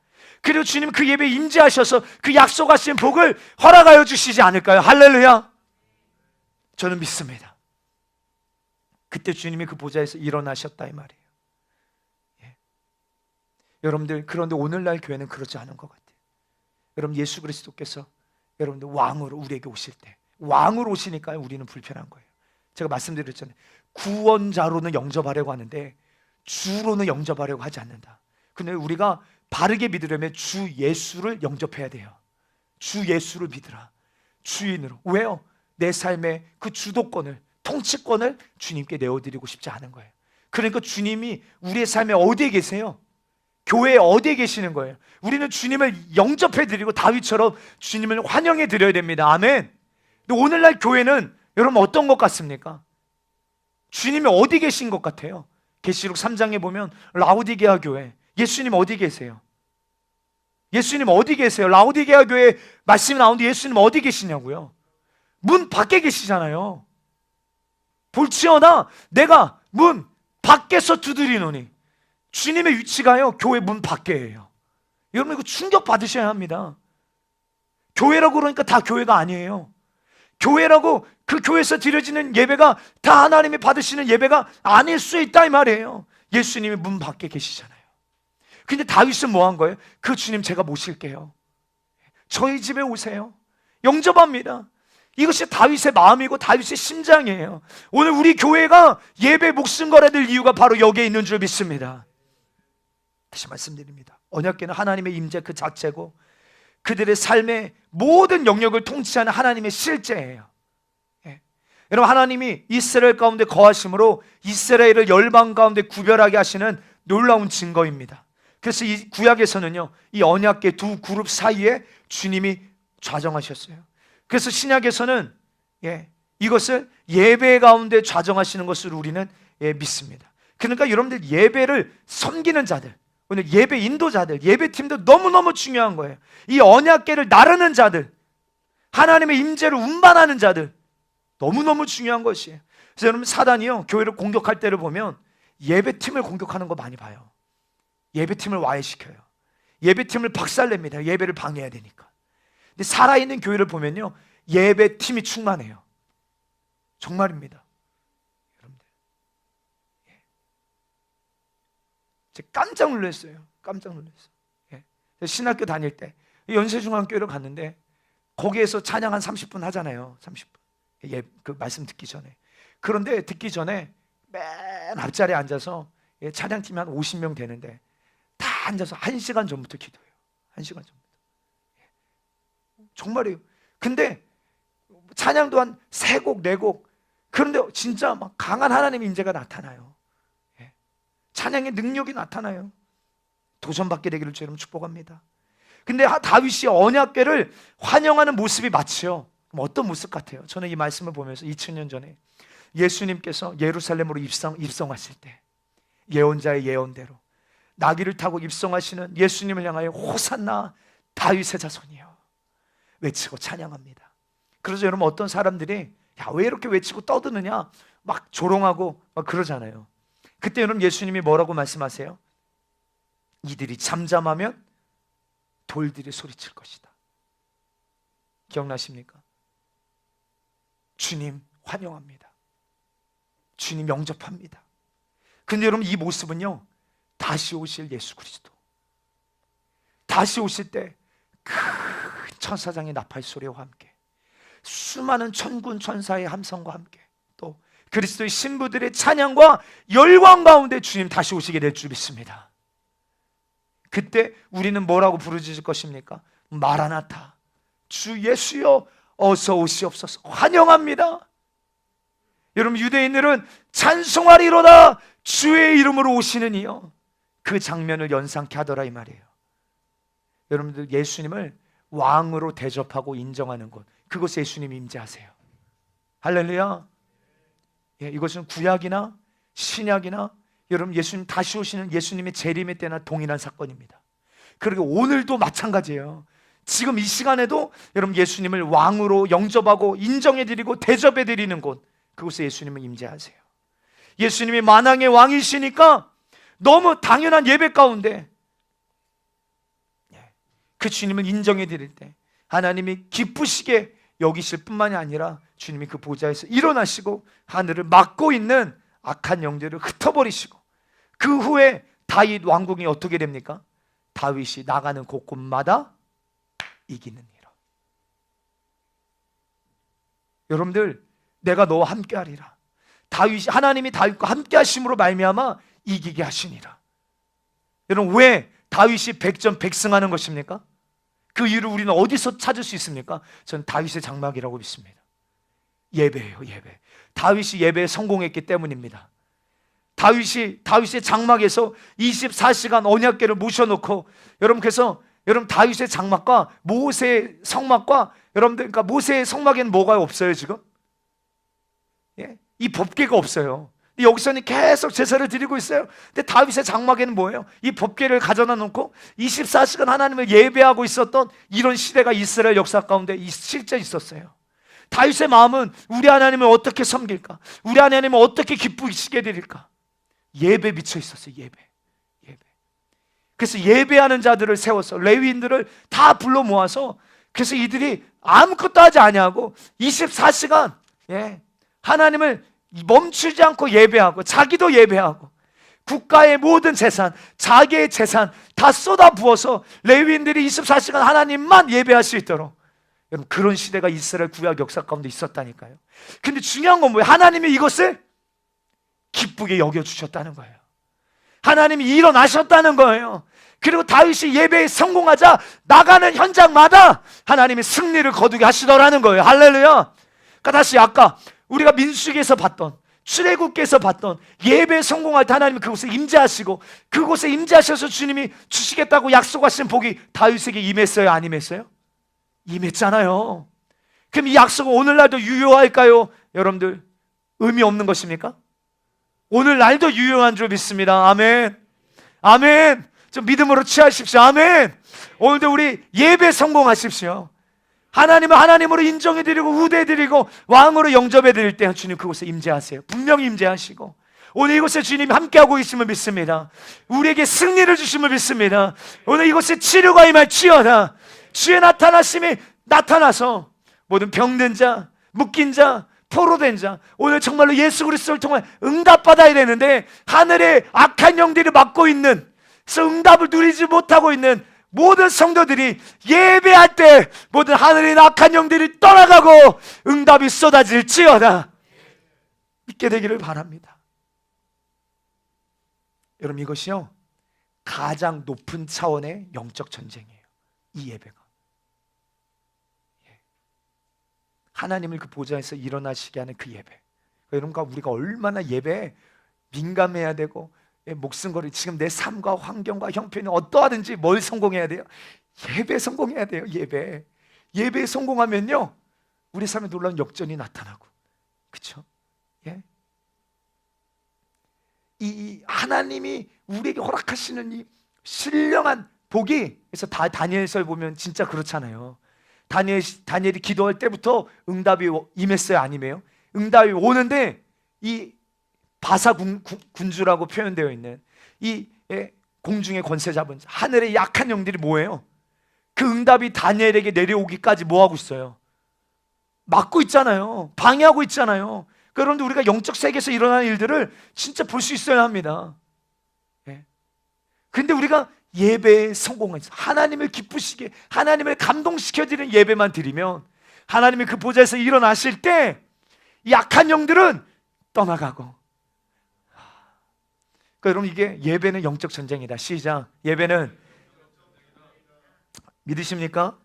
그리고 주님 그 예배에 임재하셔서 그 약속하신 복을 허락하여 주시지 않을까요? 할렐루야. 저는 믿습니다. 그때 주님이 그 보좌에서 일어나셨다 이 말이에요. 여러분들, 그런데 오늘날 교회는 그렇지 않은 것 같아요. 여러분 예수 그리스도께서 여러분들 왕으로 우리에게 오실 때, 왕으로 오시니까 우리는 불편한 거예요. 제가 말씀드렸잖아요. 구원자로는 영접하려고 하는데 주로는 영접하려고 하지 않는다. 근데 우리가 바르게 믿으려면 주 예수를 영접해야 돼요. 주 예수를 믿으라. 주인으로. 왜요? 내 삶의 그 주도권을, 통치권을 주님께 내어드리고 싶지 않은 거예요. 그러니까 주님이 우리의 삶에 어디에 계세요? 교회에 어디에 계시는 거예요? 우리는 주님을 영접해드리고 다윗처럼 주님을 환영해드려야 됩니다. 아멘. 근데 오늘날 교회는 여러분 어떤 것 같습니까? 주님이 어디 계신 것 같아요? 계시록 3장에 보면 라오디게아 교회, 예수님 어디 계세요? 예수님 어디 계세요? 라오디게아 교회 말씀이 나오는데 예수님 어디 계시냐고요? 문 밖에 계시잖아요. 볼지어다 내가 문 밖에서 두드리노니. 주님의 위치가요 교회 문 밖에예요. 여러분 이거 충격 받으셔야 합니다. 교회라고 그러니까 다 교회가 아니에요. 교회라고 그 교회에서 드려지는 예배가 다 하나님이 받으시는 예배가 아닐 수 있다 이 말이에요. 예수님이 문 밖에 계시잖아요. 근데 다윗은 뭐 한 거예요? 그 주님 제가 모실게요. 저희 집에 오세요. 영접합니다. 이것이 다윗의 마음이고 다윗의 심장이에요. 오늘 우리 교회가 예배 목숨 걸어야 될 이유가 바로 여기에 있는 줄 믿습니다. 다시 말씀드립니다. 언약궤는 하나님의 임재 그 자체고 그들의 삶의 모든 영역을 통치하는 하나님의 실제예요. 여러분 하나님이 이스라엘 가운데 거하심으로 이스라엘을 열방 가운데 구별하게 하시는 놀라운 증거입니다. 그래서 이 구약에서는요 이 언약궤 두 그룹 사이에 주님이 좌정하셨어요. 그래서 신약에서는 이것을 예배 가운데 좌정하시는 것을 우리는 믿습니다. 그러니까 여러분들 예배를 섬기는 자들, 오늘 예배 인도자들, 예배팀도 너무너무 중요한 거예요. 이 언약궤를 나르는 자들, 하나님의 임재를 운반하는 자들 너무너무 중요한 것이에요. 그래서 여러분 사단이요 교회를 공격할 때를 보면 예배팀을 공격하는 거 많이 봐요. 예배팀을 와해시켜요. 예배팀을 박살냅니다. 예배를 방해해야 되니까. 근데 살아있는 교회를 보면요 예배팀이 충만해요. 정말입니다. 여러분들 제가 깜짝 놀랐어요. 깜짝 놀랐어요. 신학교 다닐 때 연세중앙교회를 갔는데 거기에서 찬양 한 30분 하잖아요. 30분 그 말씀 듣기 전에. 그런데 듣기 전에 맨 앞자리에 앉아서 찬양팀이 한 50명 되는데 다 앉아서 1시간 전부터 기도해요. 1시간 전부터. 정말이에요. 근데 찬양도 한 3곡 4곡. 그런데 진짜 막 강한 하나님의 임재가 나타나요. 찬양의 능력이 나타나요. 도전받게 되기를 주 여러분 축복합니다. 근데 다윗이 언약궤를 환영하는 모습이 마치요. 그럼 어떤 모습 같아요? 저는 이 말씀을 보면서 2000년 전에 예수님께서 예루살렘으로 입성하실 때 예언자의 예언대로 나귀를 타고 입성하시는 예수님을 향하여 호산나 다윗의 자손이여 외치고 찬양합니다. 그래서 여러분 어떤 사람들이 야, 왜 이렇게 외치고 떠드느냐 막 조롱하고 막 그러잖아요. 그때 여러분 예수님이 뭐라고 말씀하세요? 이들이 잠잠하면 돌들이 소리칠 것이다. 기억나십니까? 주님 환영합니다. 주님 영접합니다. 근데 여러분 이 모습은요 다시 오실 예수 그리스도, 다시 오실 때 큰 천사장의 나팔 소리와 함께 수많은 천군 천사의 함성과 함께 또 그리스도의 신부들의 찬양과 열광 가운데 주님 다시 오시게 될 줄 믿습니다. 그때 우리는 뭐라고 부르짖을 것입니까? 마라나타, 주 예수여 어서 오시옵소서. 환영합니다. 여러분 유대인들은 찬송하리로다 주의 이름으로 오시는 이여. 그 장면을 연상케 하더라 이 말이에요. 여러분들 예수님을 왕으로 대접하고 인정하는 곳, 그곳에 예수님이 임재하세요. 할렐루야. 이것은 구약이나 신약이나 여러분 예수님 다시 오시는 예수님의 재림의 때나 동일한 사건입니다. 그리고 오늘도 마찬가지예요. 지금 이 시간에도 여러분 예수님을 왕으로 영접하고 인정해드리고 대접해드리는 곳, 그곳에 예수님은 임재하세요. 예수님이 만왕의 왕이시니까 너무 당연한 예배 가운데 그 주님을 인정해드릴 때 하나님이 기쁘시게 여기실 뿐만이 아니라 주님이 그 보좌에서 일어나시고 하늘을 막고 있는 악한 영들을 흩어버리시고 그 후에 다윗 왕궁이 어떻게 됩니까? 다윗이 나가는 곳곳마다 이기는 이라. 여러분들 내가 너와 함께하리라. 하나님이 다윗과 함께하심으로 말미암아 이기게 하시니라. 여러분 왜 다윗이 백전백승하는 것입니까? 그 이유를 우리는 어디서 찾을 수 있습니까? 전 다윗의 장막이라고 믿습니다. 예배예요, 예배. 다윗이 예배에 성공했기 때문입니다. 다윗의 장막에서 24시간 언약궤를 모셔놓고 여러분 그래서 여러분 다윗의 장막과 모세의 성막과 여러분들 그러니까 모세의 성막에는 뭐가 없어요 지금? 이 법궤가 없어요. 여기서는 계속 제사를 드리고 있어요. 근데 다윗의 장막에는 뭐예요? 이 법궤를 가져다 놓고 24시간 하나님을 예배하고 있었던 이런 시대가 이스라엘 역사 가운데 실제 있었어요. 다윗의 마음은 우리 하나님을 어떻게 섬길까? 우리 하나님을 어떻게 기쁘시게 드릴까? 예배 미쳐 있었어요. 예배. 그래서 예배하는 자들을 세워서 레위인들을 다 불러 모아서 그래서 이들이 아무것도 하지 아니하고 24시간 하나님을 멈추지 않고 예배하고 자기도 예배하고 국가의 모든 재산, 자기의 재산 다 쏟아부어서 레위인들이 24시간 하나님만 예배할 수 있도록 여러분 그런 시대가 이스라엘 구약 역사 가운데 있었다니까요. 근데 중요한 건 뭐예요? 하나님이 이것을 기쁘게 여겨주셨다는 거예요. 하나님이 일어나셨다는 거예요. 그리고 다윗이 예배에 성공하자 나가는 현장마다 하나님이 승리를 거두게 하시더라는 거예요. 할렐루야. 그러니까 다시 아까 우리가 민수기에서 봤던 출애굽기에서 봤던 예배에 성공할 때 하나님이 그곳에 임재하시고 그곳에 임재하셔서 주님이 주시겠다고 약속하신 복이 다윗에게 임했어요? 안 임했어요? 임했잖아요. 그럼 이 약속은 오늘날도 유효할까요? 여러분들 의미 없는 것입니까? 오늘날도 유효한 줄 믿습니다. 아멘. 아멘. 좀 믿음으로 취하십시오. 아멘. 오늘도 우리 예배 성공하십시오. 하나님을 하나님으로 인정해드리고 우대해드리고 왕으로 영접해드릴 때 주님 그곳에 임재하세요. 분명히 임재하시고 오늘 이곳에 주님이 함께하고 있음을 믿습니다. 우리에게 승리를 주심을 믿습니다. 오늘 이곳에 치료가 임할지어다. 주의 나타나심이 나타나서 모든 병든 자, 묶인 자, 포로된 자, 오늘 정말로 예수 그리스도를 통해 응답받아야 되는데 하늘의 악한 영들이 막고 있는, 그래서 응답을 누리지 못하고 있는 모든 성도들이 예배할 때 모든 하늘의 악한 영들이 떠나가고 응답이 쏟아질지어다. 믿게 되기를 바랍니다. 여러분, 이것이요 가장 높은 차원의 영적 전쟁이에요. 이 예배가 하나님을 그 보좌에서 일어나시게 하는 그 예배. 여러분과 우리가 얼마나 예배에 민감해야 되고, 목숨 걸이 지금 내 삶과 환경과 형편이 어떠하든지 뭘 성공해야 돼요? 예배 성공해야 돼요. 예배에 성공하면요 우리 삶에 놀라운 역전이 나타나고, 그렇죠? 예? 이 하나님이 우리에게 허락하시는 이 신령한 복이, 그래서 다니엘서에 보면 진짜 그렇잖아요. 다니엘이 기도할 때부터 응답이 임했어요, 아니에요? 응답이 오는데 이 바사 군주라고 표현되어 있는 이 공중의 권세 잡은 하늘의 약한 영들이 뭐예요? 그 응답이 다니엘에게 내려오기까지 뭐 하고 있어요? 막고 있잖아요. 방해하고 있잖아요. 그런데 우리가 영적 세계에서 일어나는 일들을 진짜 볼 수 있어야 합니다. 근데 우리가 예배에 성공해서 하나님을 기쁘시게, 하나님을 감동시켜드리는 예배만 드리면 하나님이 그 보좌에서 일어나실 때 약한 영들은 떠나가고. 그러니까 여러분, 이게 예배는 영적 전쟁이다. 시작. 예배는, 믿으십니까?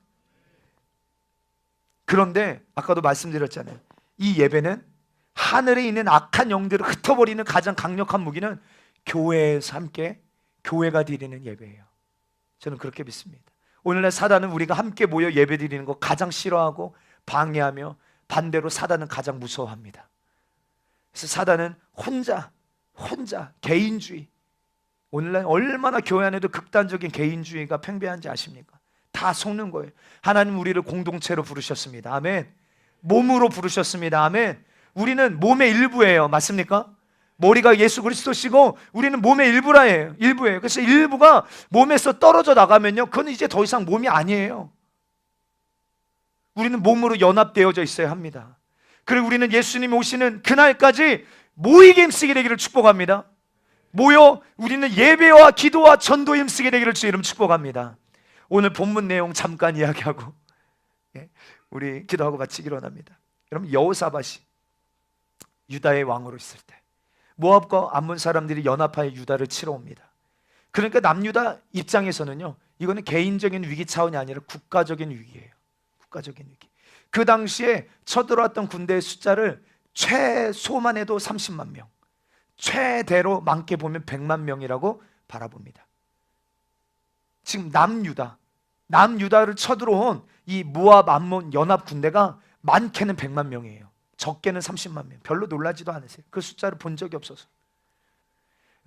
그런데 아까도 말씀드렸잖아요. 이 예배는 하늘에 있는 악한 영들을 흩어버리는 가장 강력한 무기는 교회에서 함께, 교회가 드리는 예배예요. 저는 그렇게 믿습니다. 오늘날 사단은 우리가 함께 모여 예배 드리는 거 가장 싫어하고 방해하며, 반대로 사단은 가장 무서워합니다. 그래서 사단은 혼자 개인주의, 오늘날 얼마나 교회 안에도 극단적인 개인주의가 팽배한지 아십니까? 다 속는 거예요. 하나님 우리를 공동체로 부르셨습니다. 아멘. 몸으로 부르셨습니다. 아멘. 우리는 몸의 일부예요. 맞습니까? 머리가 예수 그리스도시고 우리는 몸의 일부예요. 그래서 일부가 몸에서 떨어져 나가면요, 그건 이제 더 이상 몸이 아니에요. 우리는 몸으로 연합되어져 있어야 합니다. 그리고 우리는 예수님이 오시는 그날까지 모이게 힘쓰게 되기를 축복합니다. 모여 우리는 예배와 기도와 전도에 힘쓰게 되기를 주의 이름 축복합니다. 오늘 본문 내용 잠깐 이야기하고 우리 기도하고 마치기로 합니다. 여러분, 여호사밧이 유다의 왕으로 있을 때 모압과 암몬 사람들이 연합하여 유다를 치러 옵니다. 그러니까 남유다 입장에서는요, 이거는 개인적인 위기 차원이 아니라 국가적인 위기예요. 국가적인 위기. 그 당시에 쳐들어왔던 군대의 숫자를 최소만 해도 30만 명, 최대로 많게 보면 100만 명이라고 바라봅니다. 지금 남유다를 쳐들어온 이 모압 암몬 연합 군대가 많게는 100만 명이에요. 적게는 30만 명. 별로 놀라지도 않으세요. 그 숫자를 본 적이 없어서.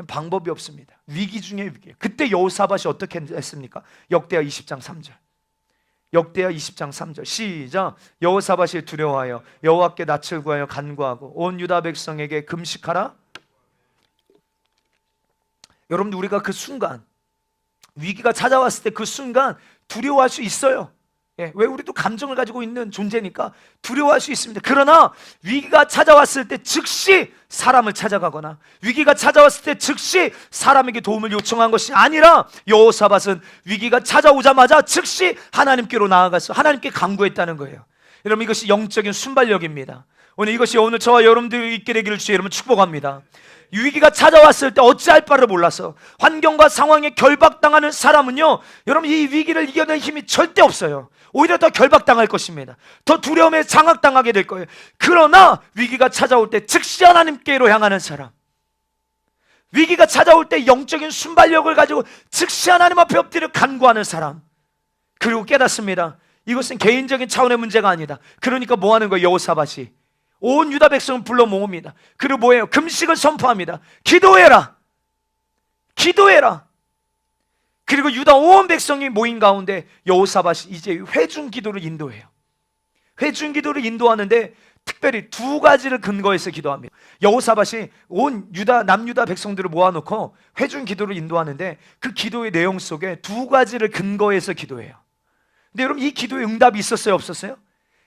방법이 없습니다. 위기 중에 위기예요. 그때 여호사밧이 어떻게 했습니까? 역대하 20장 3절. 역대하 20장 3절 시작. 여호사밧이 두려워하여 여호와께 낯을 구하여 간구하고 온 유다 백성에게 금식하라. 여러분들, 우리가 그 순간, 위기가 찾아왔을 때 그 순간 두려워할 수 있어요. 왜? 우리도 감정을 가지고 있는 존재니까 두려워할 수 있습니다. 그러나 위기가 찾아왔을 때 즉시 사람을 찾아가거나 위기가 찾아왔을 때 즉시 사람에게 도움을 요청한 것이 아니라 여호사밧은 위기가 찾아오자마자 즉시 하나님께로 나아가서 하나님께 간구했다는 거예요. 여러분, 이것이 영적인 순발력입니다. 오늘 저와 여러분들이 있게 되기를 주의 이름으로 축복합니다. 위기가 찾아왔을 때 어찌할 바를 몰라서 환경과 상황에 결박당하는 사람은요, 여러분, 이 위기를 이겨낼 힘이 절대 없어요. 오히려 더 결박당할 것입니다. 더 두려움에 장악당하게 될 거예요. 그러나 위기가 찾아올 때 즉시 하나님께로 향하는 사람, 위기가 찾아올 때 영적인 순발력을 가지고 즉시 하나님 앞에 엎드려 간구하는 사람, 그리고 깨닫습니다. 이것은 개인적인 차원의 문제가 아니다. 그러니까 뭐 하는 거예요? 여호사밧이 온 유다 백성을 불러 모읍니다. 그리고 뭐예요? 금식을 선포합니다. 기도해라. 그리고 유다 온 백성이 모인 가운데 여호사밧이 이제 회중 기도를 인도해요. 회중 기도를 인도하는데 특별히 두 가지를 근거해서 기도합니다. 여호사밧이 온 남유다 백성들을 모아놓고 회중 기도를 인도하는데 그 기도의 내용 속에 두 가지를 근거해서 기도해요. 근데 여러분, 이 기도에 응답이 있었어요, 없었어요?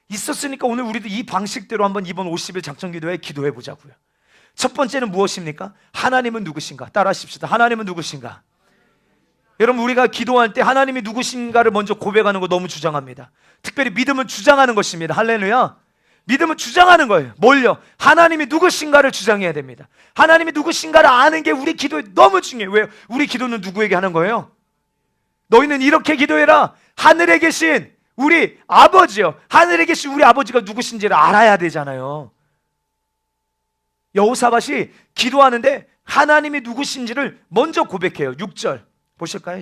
있었으니까 오늘 우리도 이 방식대로 한번 이번 50일 작전 기도에 기도해 보자고요. 첫 번째는 무엇입니까? 하나님은 누구신가? 따라하십시다. 하나님은 누구신가? 여러분, 우리가 기도할 때 하나님이 누구신가를 먼저 고백하는 거 너무 주장합니다. 특별히 믿음은 주장하는 것입니다. 할렐루야. 믿음은 주장하는 거예요. 뭘요? 하나님이 누구신가를 주장해야 됩니다. 하나님이 누구신가를 아는 게 우리 기도에 너무 중요해요. 왜요? 우리 기도는 누구에게 하는 거예요? 너희는 이렇게 기도해라. 하늘에 계신 우리 아버지요. 하늘에 계신 우리 아버지가 누구신지를 알아야 되잖아요. 여호사밧이 기도하는데 하나님이 누구신지를 먼저 고백해요. 6절 보실까요?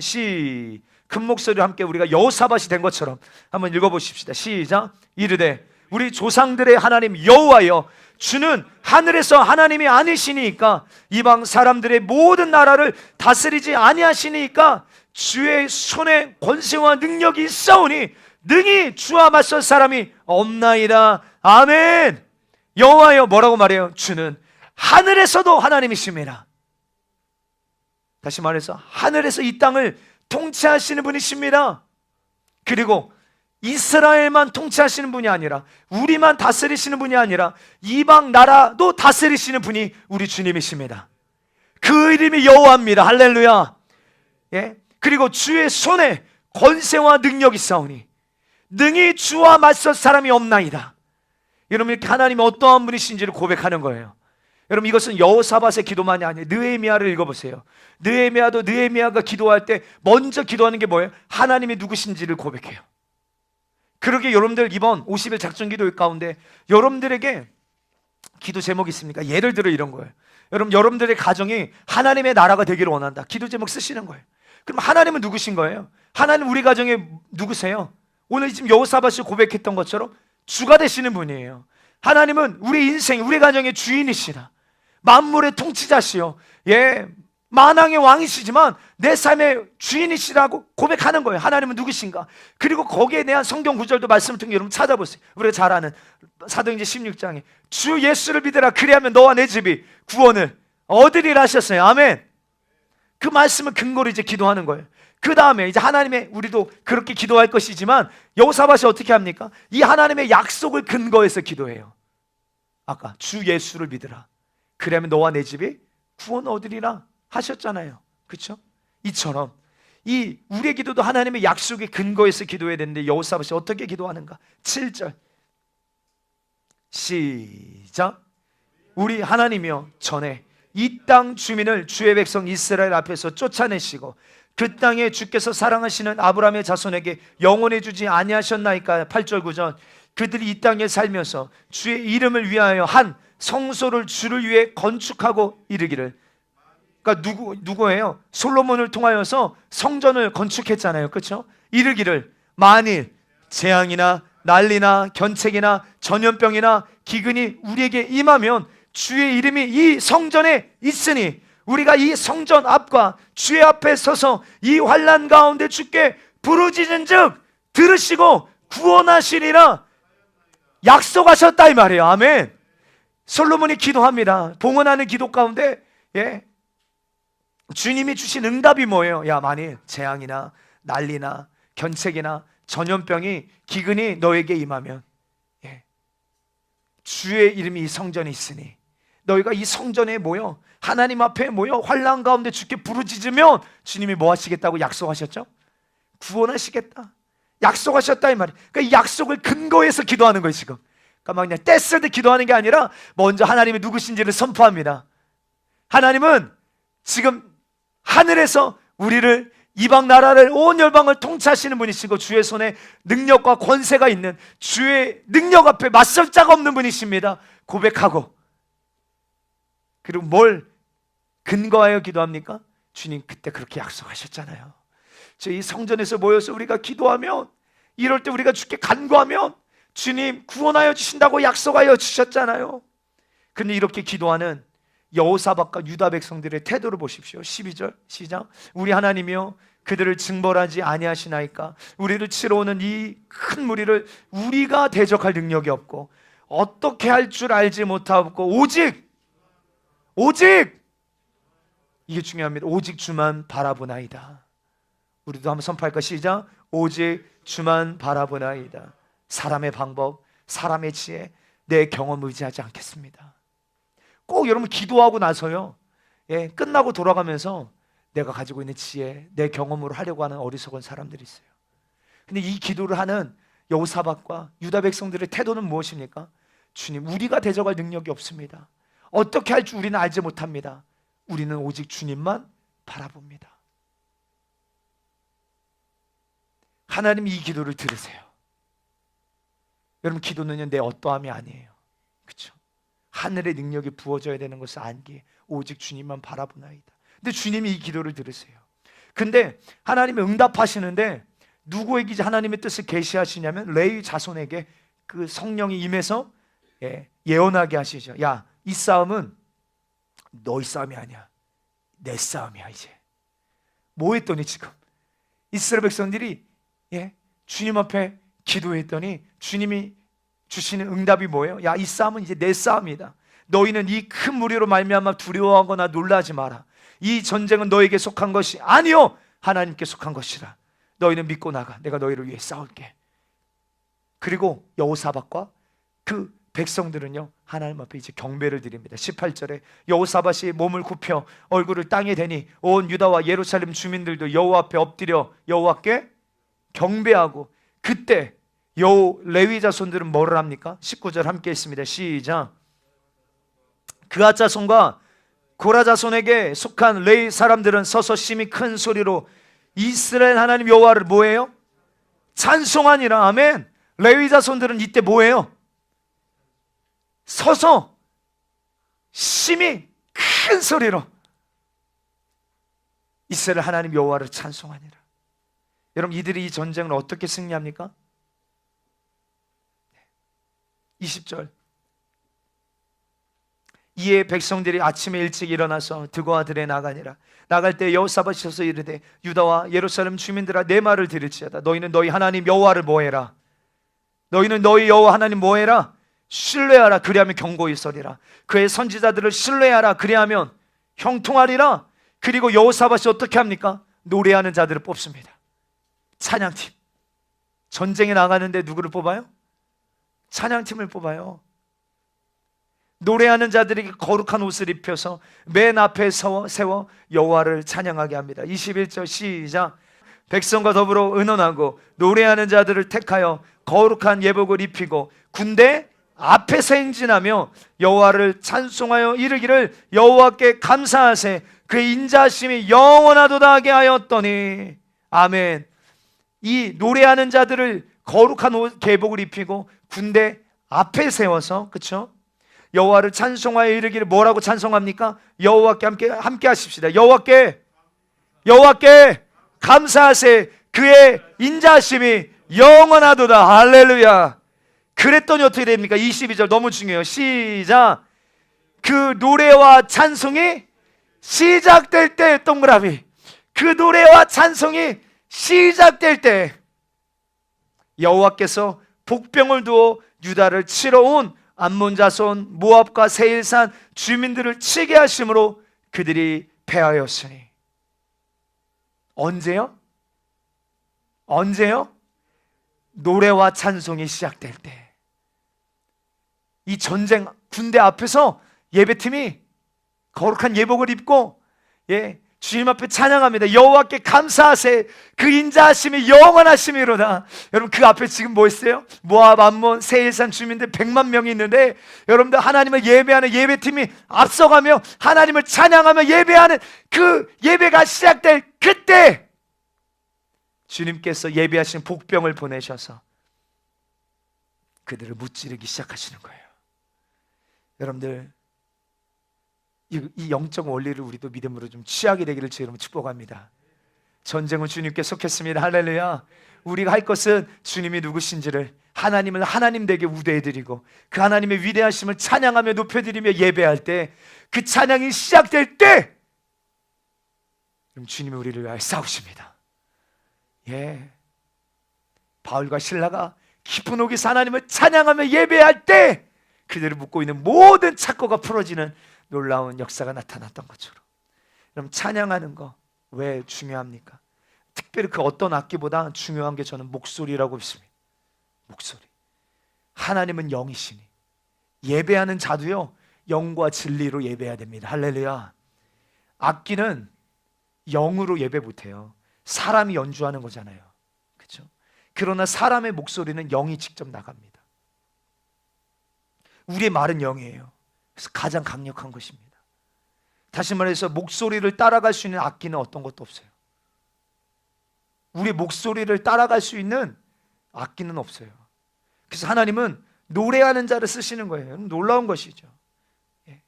큰 목소리로 함께 우리가 여호사밧이 된 것처럼 한번 읽어보십시다. 시작. 이르되 우리 조상들의 하나님 여호와여, 주는 하늘에서 하나님이 아니시니까 이방 사람들의 모든 나라를 다스리지 아니하시니까 주의 손에 권세와 능력이 있사오니 능히 주와 맞설 사람이 없나이다. 아멘. 여호와여, 뭐라고 말해요? 주는 하늘에서도 하나님이십니다. 다시 말해서 하늘에서 이 땅을 통치하시는 분이십니다. 그리고 이스라엘만 통치하시는 분이 아니라, 우리만 다스리시는 분이 아니라 이방 나라도 다스리시는 분이 우리 주님이십니다. 그 이름이 여호와입니다. 할렐루야. 예? 그리고 주의 손에 권세와 능력이 있사오니 능히 주와 맞설 사람이 없나이다. 여러분, 이렇게 하나님이 어떠한 분이신지를 고백하는 거예요. 여러분, 이것은 여호사밧의 기도만이 아니에요. 느헤미야를 읽어보세요. 느헤미야가 기도할 때 먼저 기도하는 게 뭐예요? 하나님이 누구신지를 고백해요. 그러게 여러분들 이번 50일 작전 기도 가운데 여러분들에게 기도 제목이 있습니까? 예를 들어 이런 거예요. 여러분들의 가정이 하나님의 나라가 되기를 원한다. 기도 제목 쓰시는 거예요. 그럼 하나님은 누구신 거예요? 하나님 우리 가정에 누구세요? 오늘 지금 여호사밧이 고백했던 것처럼 주가 되시는 분이에요. 하나님은 우리 인생, 우리 가정의 주인이시다. 만물의 통치자시요, 예, 만왕의 왕이시지만 내 삶의 주인이시라고 고백하는 거예요. 하나님은 누구신가? 그리고 거기에 대한 성경 구절도 말씀을 통해 여러분 찾아보세요. 우리가 잘 아는 사도행전 16장에 주 예수를 믿으라, 그리하면 너와 내 집이 구원을 얻으리라 하셨어요. 아멘. 그 말씀을 근거로 이제 기도하는 거예요. 그 다음에 이제 하나님의, 우리도 그렇게 기도할 것이지만 여호사밧이 어떻게 합니까? 이 하나님의 약속을 근거해서 기도해요. 아까 주 예수를 믿으라, 그러면 너와 내 집이 구원 얻으리라 하셨잖아요. 그렇죠? 이처럼 이 우리의 기도도 하나님의 약속에 근거해서 기도해야 되는데 여호사밧이 어떻게 기도하는가? 7절 시작. 우리 하나님이여, 전에 이 땅 주민을 주의 백성 이스라엘 앞에서 쫓아내시고 그 땅에 주께서 사랑하시는 아브라함의 자손에게 영원히 주지 아니하셨나이까? 8절 9절 그들이 이 땅에 살면서 주의 이름을 위하여 한 성소를 주를 위해 건축하고 이르기를. 그러니까 누구예요? 솔로몬을 통하여서 성전을 건축했잖아요. 그렇죠? 이르기를 만일 재앙이나 난리나 견책이나 전염병이나 기근이 우리에게 임하면 주의 이름이 이 성전에 있으니 우리가 이 성전 앞과 주의 앞에 서서 이 환난 가운데 주께 부르짖은즉 들으시고 구원하시리라 약속하셨다 이 말이에요. 아멘. 솔로몬이 기도합니다. 봉헌하는 기도 가운데, 예, 주님이 주신 응답이 뭐예요? 야, 만일 재앙이나 난리나 견책이나 전염병이 기근이 너에게 임하면, 예, 주의 이름이 이 성전에 있으니 너희가 이 성전에 모여 하나님 앞에 모여 환난 가운데 주께 부르짖으면 주님이 뭐 하시겠다고 약속하셨죠? 구원하시겠다 약속하셨다 이 말이에요. 그러니까 이 약속을 근거해서 기도하는 거예요. 지금 그러니까 그냥 뗐을 때 기도하는 게 아니라 먼저 하나님이 누구신지를 선포합니다. 하나님은 지금 하늘에서 우리를, 이방 나라를, 온 열방을 통치하시는 분이시고 주의 손에 능력과 권세가 있는, 주의 능력 앞에 맞설 자가 없는 분이십니다. 고백하고, 그리고 뭘 근거하여 기도합니까? 주님 그때 그렇게 약속하셨잖아요. 저희 성전에서 모여서 우리가 기도하면, 이럴 때 우리가 주께 간구하면 주님 구원하여 주신다고 약속하여 주셨잖아요. 근데 이렇게 기도하는 여호사밧과 유다 백성들의 태도를 보십시오. 12절 시작. 우리 하나님이여, 그들을 징벌하지 아니하시나이까. 우리를 치러 오는 이 큰 무리를 우리가 대적할 능력이 없고 어떻게 할 줄 알지 못하고 오직 이게 중요합니다. 오직 주만 바라보나이다. 우리도 한번 선포할까? 시작. 오직 주만 바라보나이다. 사람의 방법, 사람의 지혜, 내 경험 의지하지 않겠습니다. 꼭 여러분 기도하고 나서요, 끝나고 돌아가면서 내가 가지고 있는 지혜, 내 경험으로 하려고 하는 어리석은 사람들이 있어요. 근데 이 기도를 하는 여호사밧과 유다 백성들의 태도는 무엇입니까? 주님, 우리가 대적할 능력이 없습니다. 어떻게 할 줄 우리는 알지 못합니다. 우리는 오직 주님만 바라봅니다. 하나님, 이 기도를 들으세요. 여러분, 기도는요 내 어떠함이 아니에요. 그렇죠? 하늘의 능력이 부어져야 되는 것을 안기에 오직 주님만 바라보나이다. 근데 주님이 이 기도를 들으세요. 근데 하나님이 응답하시는데 누구에게 하나님의 뜻을 계시하시냐면 레위 자손에게 그 성령이 임해서 예언하게 하시죠. 야, 이 싸움은 너희 싸움이 아니야. 내 싸움이야. 이제 뭐 했더니 지금 이스라엘 백성들이 주님 앞에 기도했더니 주님이 주시는 응답이 뭐예요? 야, 이 싸움은 이제 내 싸움이다. 너희는 이 큰 무리로 말미암아 두려워하거나 놀라지 마라. 이 전쟁은 너에게 속한 것이 아니요, 하나님께 속한 것이라. 너희는 믿고 나가. 내가 너희를 위해 싸울게. 그리고 여호사밧과 그 백성들은요 하나님 앞에 이제 경배를 드립니다. 18절에 여호사밧이 몸을 굽혀 얼굴을 땅에 대니 온 유다와 예루살렘 주민들도 여호와 앞에 엎드려 여호와께 경배하고, 그때 레위 자손들은 뭐를 합니까? 19절 함께 있습니다. 시작. 그앗 자손과 고라 자손에게 속한 레위 사람들은 서서 심히 큰 소리로 이스라엘 하나님 여호와를 뭐예요? 찬송하니라. 아멘. 레위 자손들은 이때 뭐예요? 서서 심히 큰 소리로 이스라엘 하나님 여호와를 찬송하니라. 여러분, 이들이 이 전쟁을 어떻게 승리합니까? 20절. 이에 백성들이 아침에 일찍 일어나서 드고와 들에 나가니라. 나갈 때 여호사밧이 서서 이르되 유다와 예루살렘 주민들아, 내 말을 들을지어다. 너희는 너희 하나님 여호와를 뭐해라? 너희는 너희 여호와 하나님 뭐해라? 신뢰하라. 그리하면 경고히 서리라. 그의 선지자들을 신뢰하라. 그리하면 형통하리라. 그리고 여호사밧이 어떻게 합니까? 노래하는 자들을 뽑습니다. 찬양팀. 전쟁에 나가는데 누구를 뽑아요? 찬양팀을 뽑아요. 노래하는 자들에게 거룩한 옷을 입혀서 맨 앞에 세워 여호와를 찬양하게 합니다. 21절 시작. 백성과 더불어 의논하고 노래하는 자들을 택하여 거룩한 예복을 입히고 군대 앞에서 행진하며 여호와를 찬송하여 이르기를 여호와께 감사하세. 그의 인자하심이 영원하도다 하게 하였더니. 아멘. 이 노래하는 자들을 거룩한 예복을 입히고 군대 앞에 세워서, 그렇죠? 여호와를 찬송하여 이르기를 뭐라고 찬송합니까? 여호와께 함께 하십시다. 여호와께 감사하세. 그의 인자하심이 영원하도다. 할렐루야. 그랬더니 어떻게 됩니까? 22절 너무 중요해요. 시작. 그 노래와 찬송이 시작될 때, 동그라미. 그 노래와 찬송이 시작될 때 여호와께서 복병을 두어 유다를 치러 온 암몬 자손 모압과 세일산 주민들을 치게 하심으로 그들이 패하였으니. 언제요? 노래와 찬송이 시작될 때. 이 전쟁 군대 앞에서 예배팀이 거룩한 예복을 입고 주님 앞에 찬양합니다. 여호와께 감사하세. 그 인자하심이 영원하심이로다. 여러분, 그 앞에 지금 뭐 있어요? 모압, 암몬, 세일산 주민들 100만 명이 있는데 여러분들 하나님을 예배하는 예배팀이 앞서가며 하나님을 찬양하며 예배하는 그 예배가 시작될 그때 주님께서 예배하신 복병을 보내셔서 그들을 무찌르기 시작하시는 거예요. 여러분들, 이 영적 원리를 우리도 믿음으로 좀 취하게 되기를 주 이름으로 축복합니다. 전쟁은 주님께 속했습니다. 할렐루야. 우리가 할 것은 주님이 누구신지를, 하나님을 하나님 되게 우대해드리고 그 하나님의 위대하심을 찬양하며 높여드리며 예배할 때, 그 찬양이 시작될 때 그럼 주님이 우리를 위하여 싸우십니다. 예, 바울과 실라가 깊은 옥에서 하나님을 찬양하며 예배할 때 그들을 묶고 있는 모든 착고가 풀어지는 놀라운 역사가 나타났던 것처럼, 그럼 찬양하는 거 왜 중요합니까? 특별히 그 어떤 악기보다 중요한 게 저는 목소리라고 믿습니다. 목소리. 하나님은 영이시니 예배하는 자도요 영과 진리로 예배해야 됩니다. 할렐루야. 악기는 영으로 예배 못해요. 사람이 연주하는 거잖아요. 그렇죠? 그러나 사람의 목소리는 영이 직접 나갑니다. 우리의 말은 영이에요. 그래서 가장 강력한 것입니다. 다시 말해서 목소리를 따라갈 수 있는 악기는 어떤 것도 없어요. 우리 목소리를 따라갈 수 있는 악기는 없어요. 그래서 하나님은 노래하는 자를 쓰시는 거예요. 놀라운 것이죠. 예.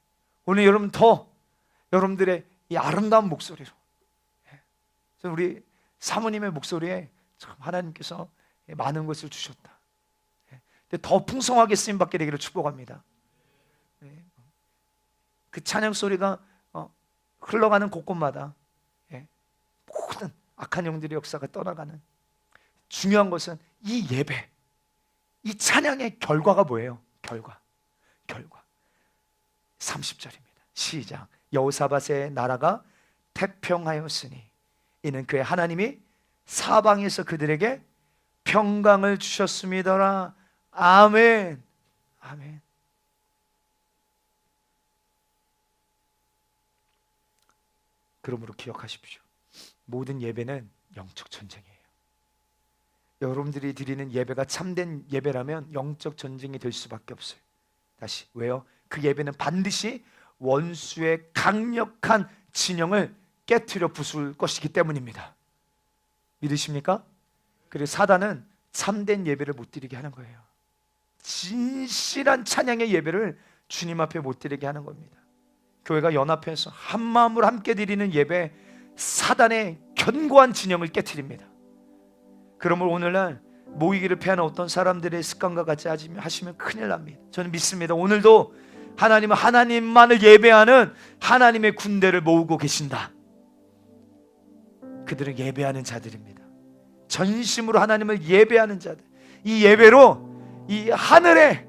오늘 여러분 더 여러분들의 이 아름다운 목소리로, 예. 우리 사모님의 목소리에 참 하나님께서 많은 것을 주셨다. 예. 더 풍성하게 쓰임받게 되기를 축복합니다. 예. 그 찬양 소리가 흘러가는 곳곳마다, 예. 모든 악한 영들의 역사가 떠나가는, 중요한 것은 이 예배, 이 찬양의 결과가 뭐예요? 결과 30절입니다 시작. 여호사밧의 나라가 태평하였으니 이는 그의 하나님이 사방에서 그들에게 평강을 주셨음이더라. 아멘. 아멘. 그러므로 기억하십시오. 모든 예배는 영적 전쟁이에요. 여러분들이 드리는 예배가 참된 예배라면 영적 전쟁이 될 수밖에 없어요. 다시, 왜요? 그 예배는 반드시 원수의 강력한 진영을 깨트려 부술 것이기 때문입니다. 믿으십니까? 그리고 사단은 참된 예배를 못 드리게 하는 거예요. 진실한 찬양의 예배를 주님 앞에 못 드리게 하는 겁니다. 교회가 연합해서 한 마음으로 함께 드리는 예배, 사단의 견고한 진영을 깨트립니다. 그러므로 오늘날 모이기를 패하는 어떤 사람들의 습관과 같이 하시면 큰일 납니다. 저는 믿습니다. 오늘도 하나님은 하나님만을 예배하는 하나님의 군대를 모으고 계신다. 그들은 예배하는 자들입니다. 전심으로 하나님을 예배하는 자들. 이 예배로 이 하늘의,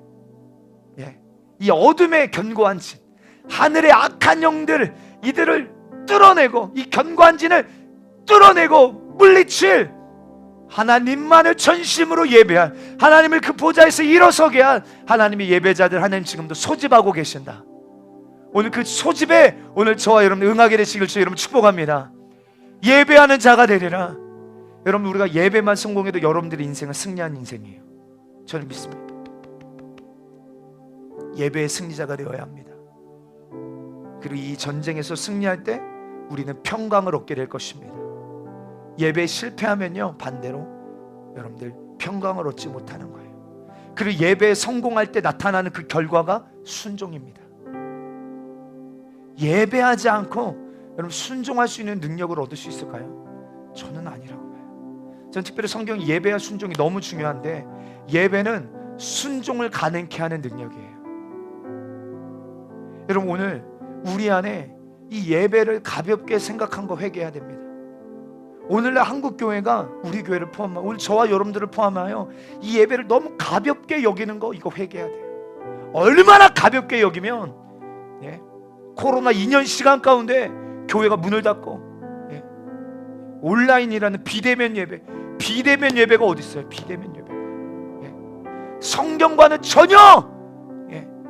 이 어둠의 견고한 진, 하늘의 악한 영들, 이들을 뚫어내고, 이 견고한 진을 뚫어내고 물리칠, 하나님만을 전심으로 예배할, 하나님을 그 보좌에서 일어서게 할 하나님의 예배자들 하나님 지금도 소집하고 계신다. 오늘 그 소집에 오늘 저와 여러분 응하게 되시길 주 여러분 축복합니다. 예배하는 자가 되리라. 여러분, 우리가 예배만 성공해도 여러분들의 인생은 승리한 인생이에요. 저는 믿습니다. 예배의 승리자가 되어야 합니다. 그리고 이 전쟁에서 승리할 때 우리는 평강을 얻게 될 것입니다. 예배에 실패하면요, 반대로 여러분들 평강을 얻지 못하는 거예요. 그리고 예배에 성공할 때 나타나는 그 결과가 순종입니다. 예배하지 않고 여러분 순종할 수 있는 능력을 얻을 수 있을까요? 저는 아니라고 봐요. 전 특별히 성경이 예배와 순종이 너무 중요한데, 예배는 순종을 가능케 하는 능력이에요. 여러분, 오늘 우리 안에 이 예배를 가볍게 생각한 거 회개해야 됩니다. 오늘날 한국교회가, 우리 교회를 포함하여, 오늘 저와 여러분들을 포함하여 이 예배를 너무 가볍게 여기는 거, 이거 회개해야 돼요. 얼마나 가볍게 여기면, 코로나 2년 시간 가운데 교회가 문을 닫고, 온라인이라는 비대면 예배가 어디 있어요? 비대면 예배. 성경과는 전혀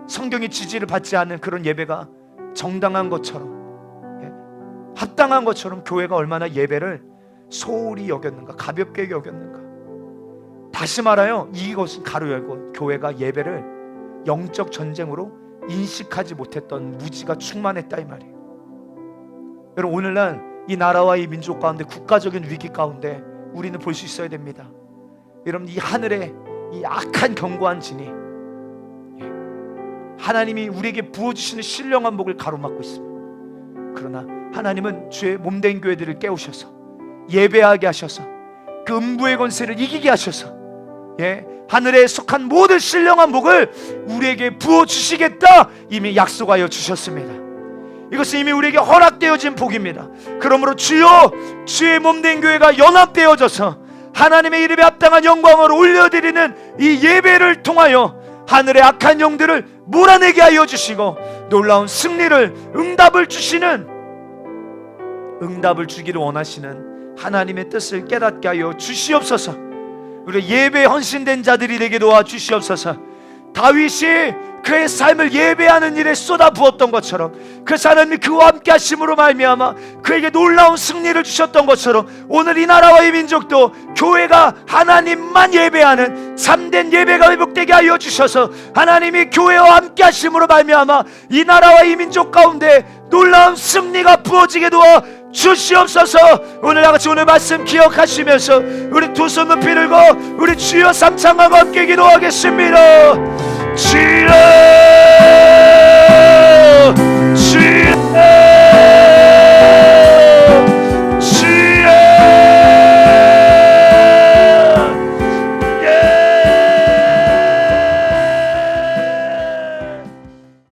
성경의 지지를 받지 않는 그런 예배가 정당한 것처럼, 합당한 것처럼 교회가 얼마나 예배를 소홀히 여겼는가, 가볍게 여겼는가. 다시 말하여 이것은 가로 열고 교회가 예배를 영적 전쟁으로 인식하지 못했던 무지가 충만했다, 이 말이에요. 여러분, 오늘날 이 나라와 이 민족 가운데, 국가적인 위기 가운데 우리는 볼 수 있어야 됩니다. 여러분, 이 하늘에 이 악한 견고한 진이 하나님이 우리에게 부어주시는 신령한 복을 가로막고 있습니다. 그러나 하나님은 주의 몸된 교회들을 깨우셔서 예배하게 하셔서 그 음부의 권세를 이기게 하셔서 하늘에 속한 모든 신령한 복을 우리에게 부어주시겠다 이미 약속하여 주셨습니다. 이것은 이미 우리에게 허락되어진 복입니다. 그러므로 주여, 주의 몸된 교회가 연합되어져서 하나님의 이름에 합당한 영광을 올려드리는 이 예배를 통하여 하늘의 악한 영들을 몰아내게 하여 주시고 놀라운 승리를 응답을 주기를 원하시는 하나님의 뜻을 깨닫게 하여 주시옵소서. 우리 예배에 헌신된 자들이 되게 도와주시옵소서. 다윗이 그의 삶을 예배하는 일에 쏟아부었던 것처럼 그 사람이 그와 함께 하심으로 말미암아 그에게 놀라운 승리를 주셨던 것처럼 오늘 이 나라와 이 민족도 교회가 하나님만 예배하는 참된 예배가 회복되게 하여 주셔서 하나님이 교회와 함께 하심으로 말미암아 이 나라와 이 민족 가운데 놀라운 승리가 부어지게 도와 주시옵소서. 오늘 나같이 오늘 말씀 기억하시면서 우리 두 손 높이 들고 우리 주여 삼창하고 함께 기도하겠습니다. 주여